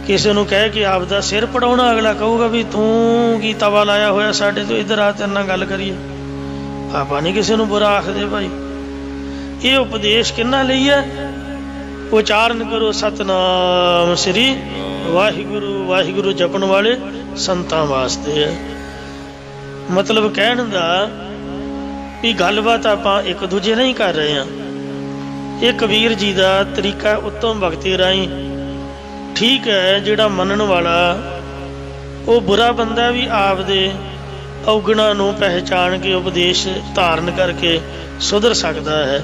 ਕਿਸੇ ਨੂੰ ਕਹਿ ਕੇ ਆਪਦਾ ਸਿਰ ਪੜਾਉਣਾ, ਅਗਲਾ ਕਹੂਗਾ ਵੀ ਤੂੰ ਕੀ ਤਵਾ ਲਾਇਆ ਹੋਇਆ ਸਾਡੇ ਤੋਂ, ਇੱਧਰ ਆ ਤੇਰੇ ਨਾਲ ਗੱਲ ਕਰੀਏ। ਆਪਾਂ ਨਹੀਂ ਕਿਸੇ ਨੂੰ ਬੁਰਾ ਆਖਦੇ ਭਾਈ। ਇਹ ਉਪਦੇਸ਼ ਕਿਹਨਾਂ ਲਈ ਹੈ? ਉਚਾਰਨ ਕਰੋ ਸਤਨਾਮ ਸ੍ਰੀ ਵਾਹਿਗੁਰੂ ਵਾਹਿਗੁਰੂ ਜਪਣ ਵਾਲੇ ਸੰਤਾਂ ਵਾਸਤੇ ਹੈ। ਮਤਲਬ ਕਹਿਣ ਦਾ ਵੀ ਗੱਲਬਾਤ ਆਪਾਂ ਇੱਕ ਦੂਜੇ ਨਾਲ ਹੀ ਕਰ ਰਹੇ ਹਾਂ। ਇਹ ਕਬੀਰ ਜੀ ਦਾ ਤਰੀਕਾ ਉੱਤਮ ਭਗਤੀ ਰਾਹੀਂ ਠੀਕ ਹੈ। ਜਿਹੜਾ ਮੰਨਣ ਵਾਲਾ ਉਹ ਬੁਰਾ ਬੰਦਾ ਵੀ ਆਪਦੇ ਔਗਣਾਂ ਨੂੰ ਪਹਿਚਾਣ ਕੇ ਉਪਦੇਸ਼ ਧਾਰਨ ਕਰਕੇ ਸੁਧਰ ਸਕਦਾ ਹੈ।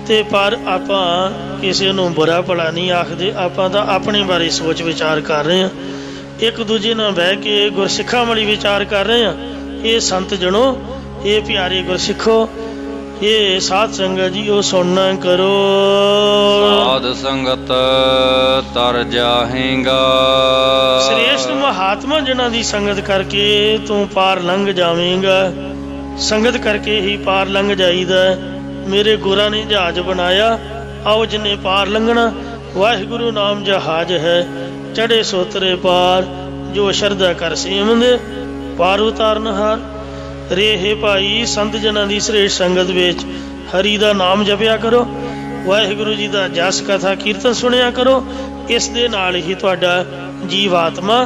ਤੇ ਪਰ ਆਪਾਂ ਕਿਸੇ ਨੂੰ ਬੁਰਾ ਭਲਾ ਨਹੀਂ ਆਖਦੇ, ਆਪਾਂ ਤਾਂ ਆਪਣੇ ਬਾਰੇ ਸੋਚ ਵਿਚਾਰ ਕਰ ਰਹੇ ਹਾਂ, ਇੱਕ ਦੂਜੇ ਨਾਲ ਬਹਿ ਕੇ ਗੁਰਸਿੱਖਾਂ ਵਾਲੀ ਵਿਚਾਰ ਕਰ ਰਹੇ ਹਾਂ। ਇਹ ਸੰਤ ਜਣੋ, ਇਹ ਪਿਆਰੇ ਗੁਰਸਿੱਖੋ, ਇਹ ਸਾਧ ਸੰਗਤ ਜੀ ਉਹ ਸੁਣਨਾ ਕਰੋ। ਸਾਧ ਸੰਗਤ ਤਰ ਜਾਹੇਗਾ। ਸ੍ਰੇਸ਼ਟ ਮਹਾਤਮਾ ਜਿਨ੍ਹਾਂ ਦੀ ਸੰਗਤ ਕਰਕੇ ਤੂੰ ਪਾਰ ਲੰਘ ਜਾਵੇਂਗਾ। ਸੰਗਤ ਕਰਕੇ ਹੀ ਪਾਰ ਲੰਘ ਜਾਈਦਾ। ਮੇਰੇ ਗੁਰਾਂ ਨੇ ਜਹਾਜ਼ ਬਣਾਇਆ, ਆਓ ਜਿੰਨੇ ਪਾਰ ਲੰਘਣਾ। ਵਾਹਿਗੁਰੂ ਨਾਮ ਜਹਾਜ਼ ਹੈ, ਚੜੇ ਸੋਤਰੇ ਪਾਰ, ਜੋ ਸ਼ਰਧਾ ਕਰ ਸੇਵੰਦੇ ਪਾਰ ਉਤਾਰਨ ਹਾਰ। ਰੇ ਭਾਈ ਸੰਤ ਜਨਾਂ ਦੀ ਸ੍ਰੇਸ਼ਟ ਸੰਗਤ ਵਿੱਚ ਹਰੀ ਦਾ ਨਾਮ ਜਪਿਆ ਕਰੋ, ਵਾਹਿਗੁਰੂ ਜੀ ਦਾ ਜਸ ਕਥਾ ਕੀਰਤਨ ਸੁਣਿਆ ਕਰੋ। ਇਸ ਦੇ ਨਾਲ ਹੀ ਤੁਹਾਡਾ ਜੀਵ ਆਤਮਾ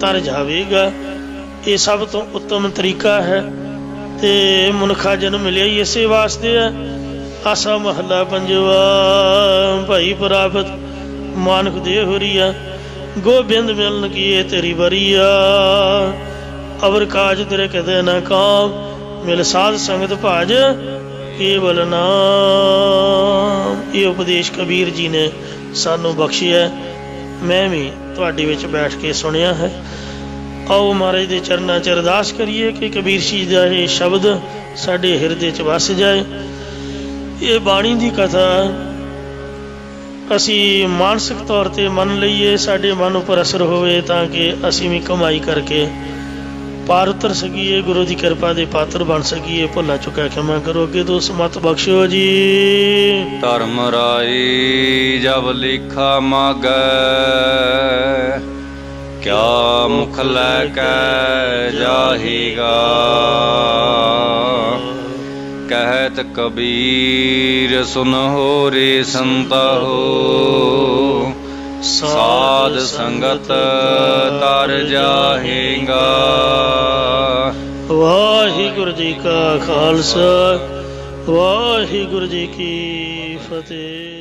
ਤਰ ਜਾਵੇਗਾ। ਇਹ ਸਭ ਤੋਂ ਉੱਤਮ ਤਰੀਕਾ ਹੈ ਤੇ ਮਨੁੱਖਾ ਜਨਮ ਮਿਲਿਆ ਹੀ ਇਸੇ ਵਾਸਤੇ ਹੈ। ਆਸਾ ਮਹੱਲਾ ਪੰਜਵਾ। ਭਾਈ ਪ੍ਰਾਪਤ ਮਾਨੁਖ ਦੇ ਹੋਰੀਆ, ਗੋਬਿੰਦ ਮਿਲਨ ਕੀਏ ਤੇਰੀ ਵਰੀਆ। ਅਵਰ ਕਾਜ ਤੇਰੇ ਕਦੇ ਨਾ ਕਾਮ, ਮਿਲ ਸਾਧ ਸੰਗਤ ਭਾਜ ਕੇਵਲ ਨਾਮ। ਇਹ ਉਪਦੇਸ਼ ਕਬੀਰ ਜੀ ਨੇ ਸਾਨੂੰ ਬਖਸ਼ਿਆ, ਮੈਂ ਵੀ ਤੁਹਾਡੇ ਵਿੱਚ ਬੈਠ ਕੇ ਸੁਣਿਆ ਹੈ। ਆਓ ਮਹਾਰਾਜ ਦੇ ਚਰਨਾਂ 'ਚ ਅਰਦਾਸ ਕਰੀਏ ਕਿ ਕਬੀਰ ਜੀ ਦਾ ਇਹ ਸ਼ਬਦ ਸਾਡੇ ਹਿਰਦੇ 'ਚ ਵਸ ਜਾਏ। ਇਹ ਬਾਣੀ ਦੀ ਕਥਾ ਅਸੀਂ ਮਾਨਸਿਕ ਤੌਰ 'ਤੇ ਮੰਨ ਲਈਏ, ਸਾਡੇ ਮਨ ਉੱਪਰ ਅਸਰ ਹੋਵੇ, ਤਾਂ ਕਿ ਅਸੀਂ ਵੀ ਕਮਾਈ ਕਰਕੇ ਪਾਰ ਉਤਰ ਸਕੀਏ, ਗੁਰੂ ਦੀ ਕਿਰਪਾ ਦੇ ਪਾਤਰ ਬਣ ਸਕੀਏ। ਭੁੱਲਾ ਚੁੱਕਾ ਖਿਮਾ ਕਰੋ, ਅੱਗੇ ਤੋਂ ਸਮਤ ਬਖਸ਼ੋ ਜੀ। ਧਰਮ ਰਾਈ ਜਬ ਲਿਖਾ ਮਾਗੈ, ਕਿਆ ਮੁਖ ਲੈ ਕੇ ਜਾਹੇਗਾ। ਕਹਿਤ ਕਬੀਰ ਸੁਨ ਹੋ ਰੇ ਸੰਤਾ ਹੋ, ਸਾਧ ਸੰਗਤ ਤਰ ਜਾਹੇਗਾ। ਵਾਹਿਗੁਰੂ ਜੀ ਕਾ ਖਾਲਸਾ, ਵਾਹਿਗੁਰੂ ਜੀ ਕੀ ਫਤਿਹ।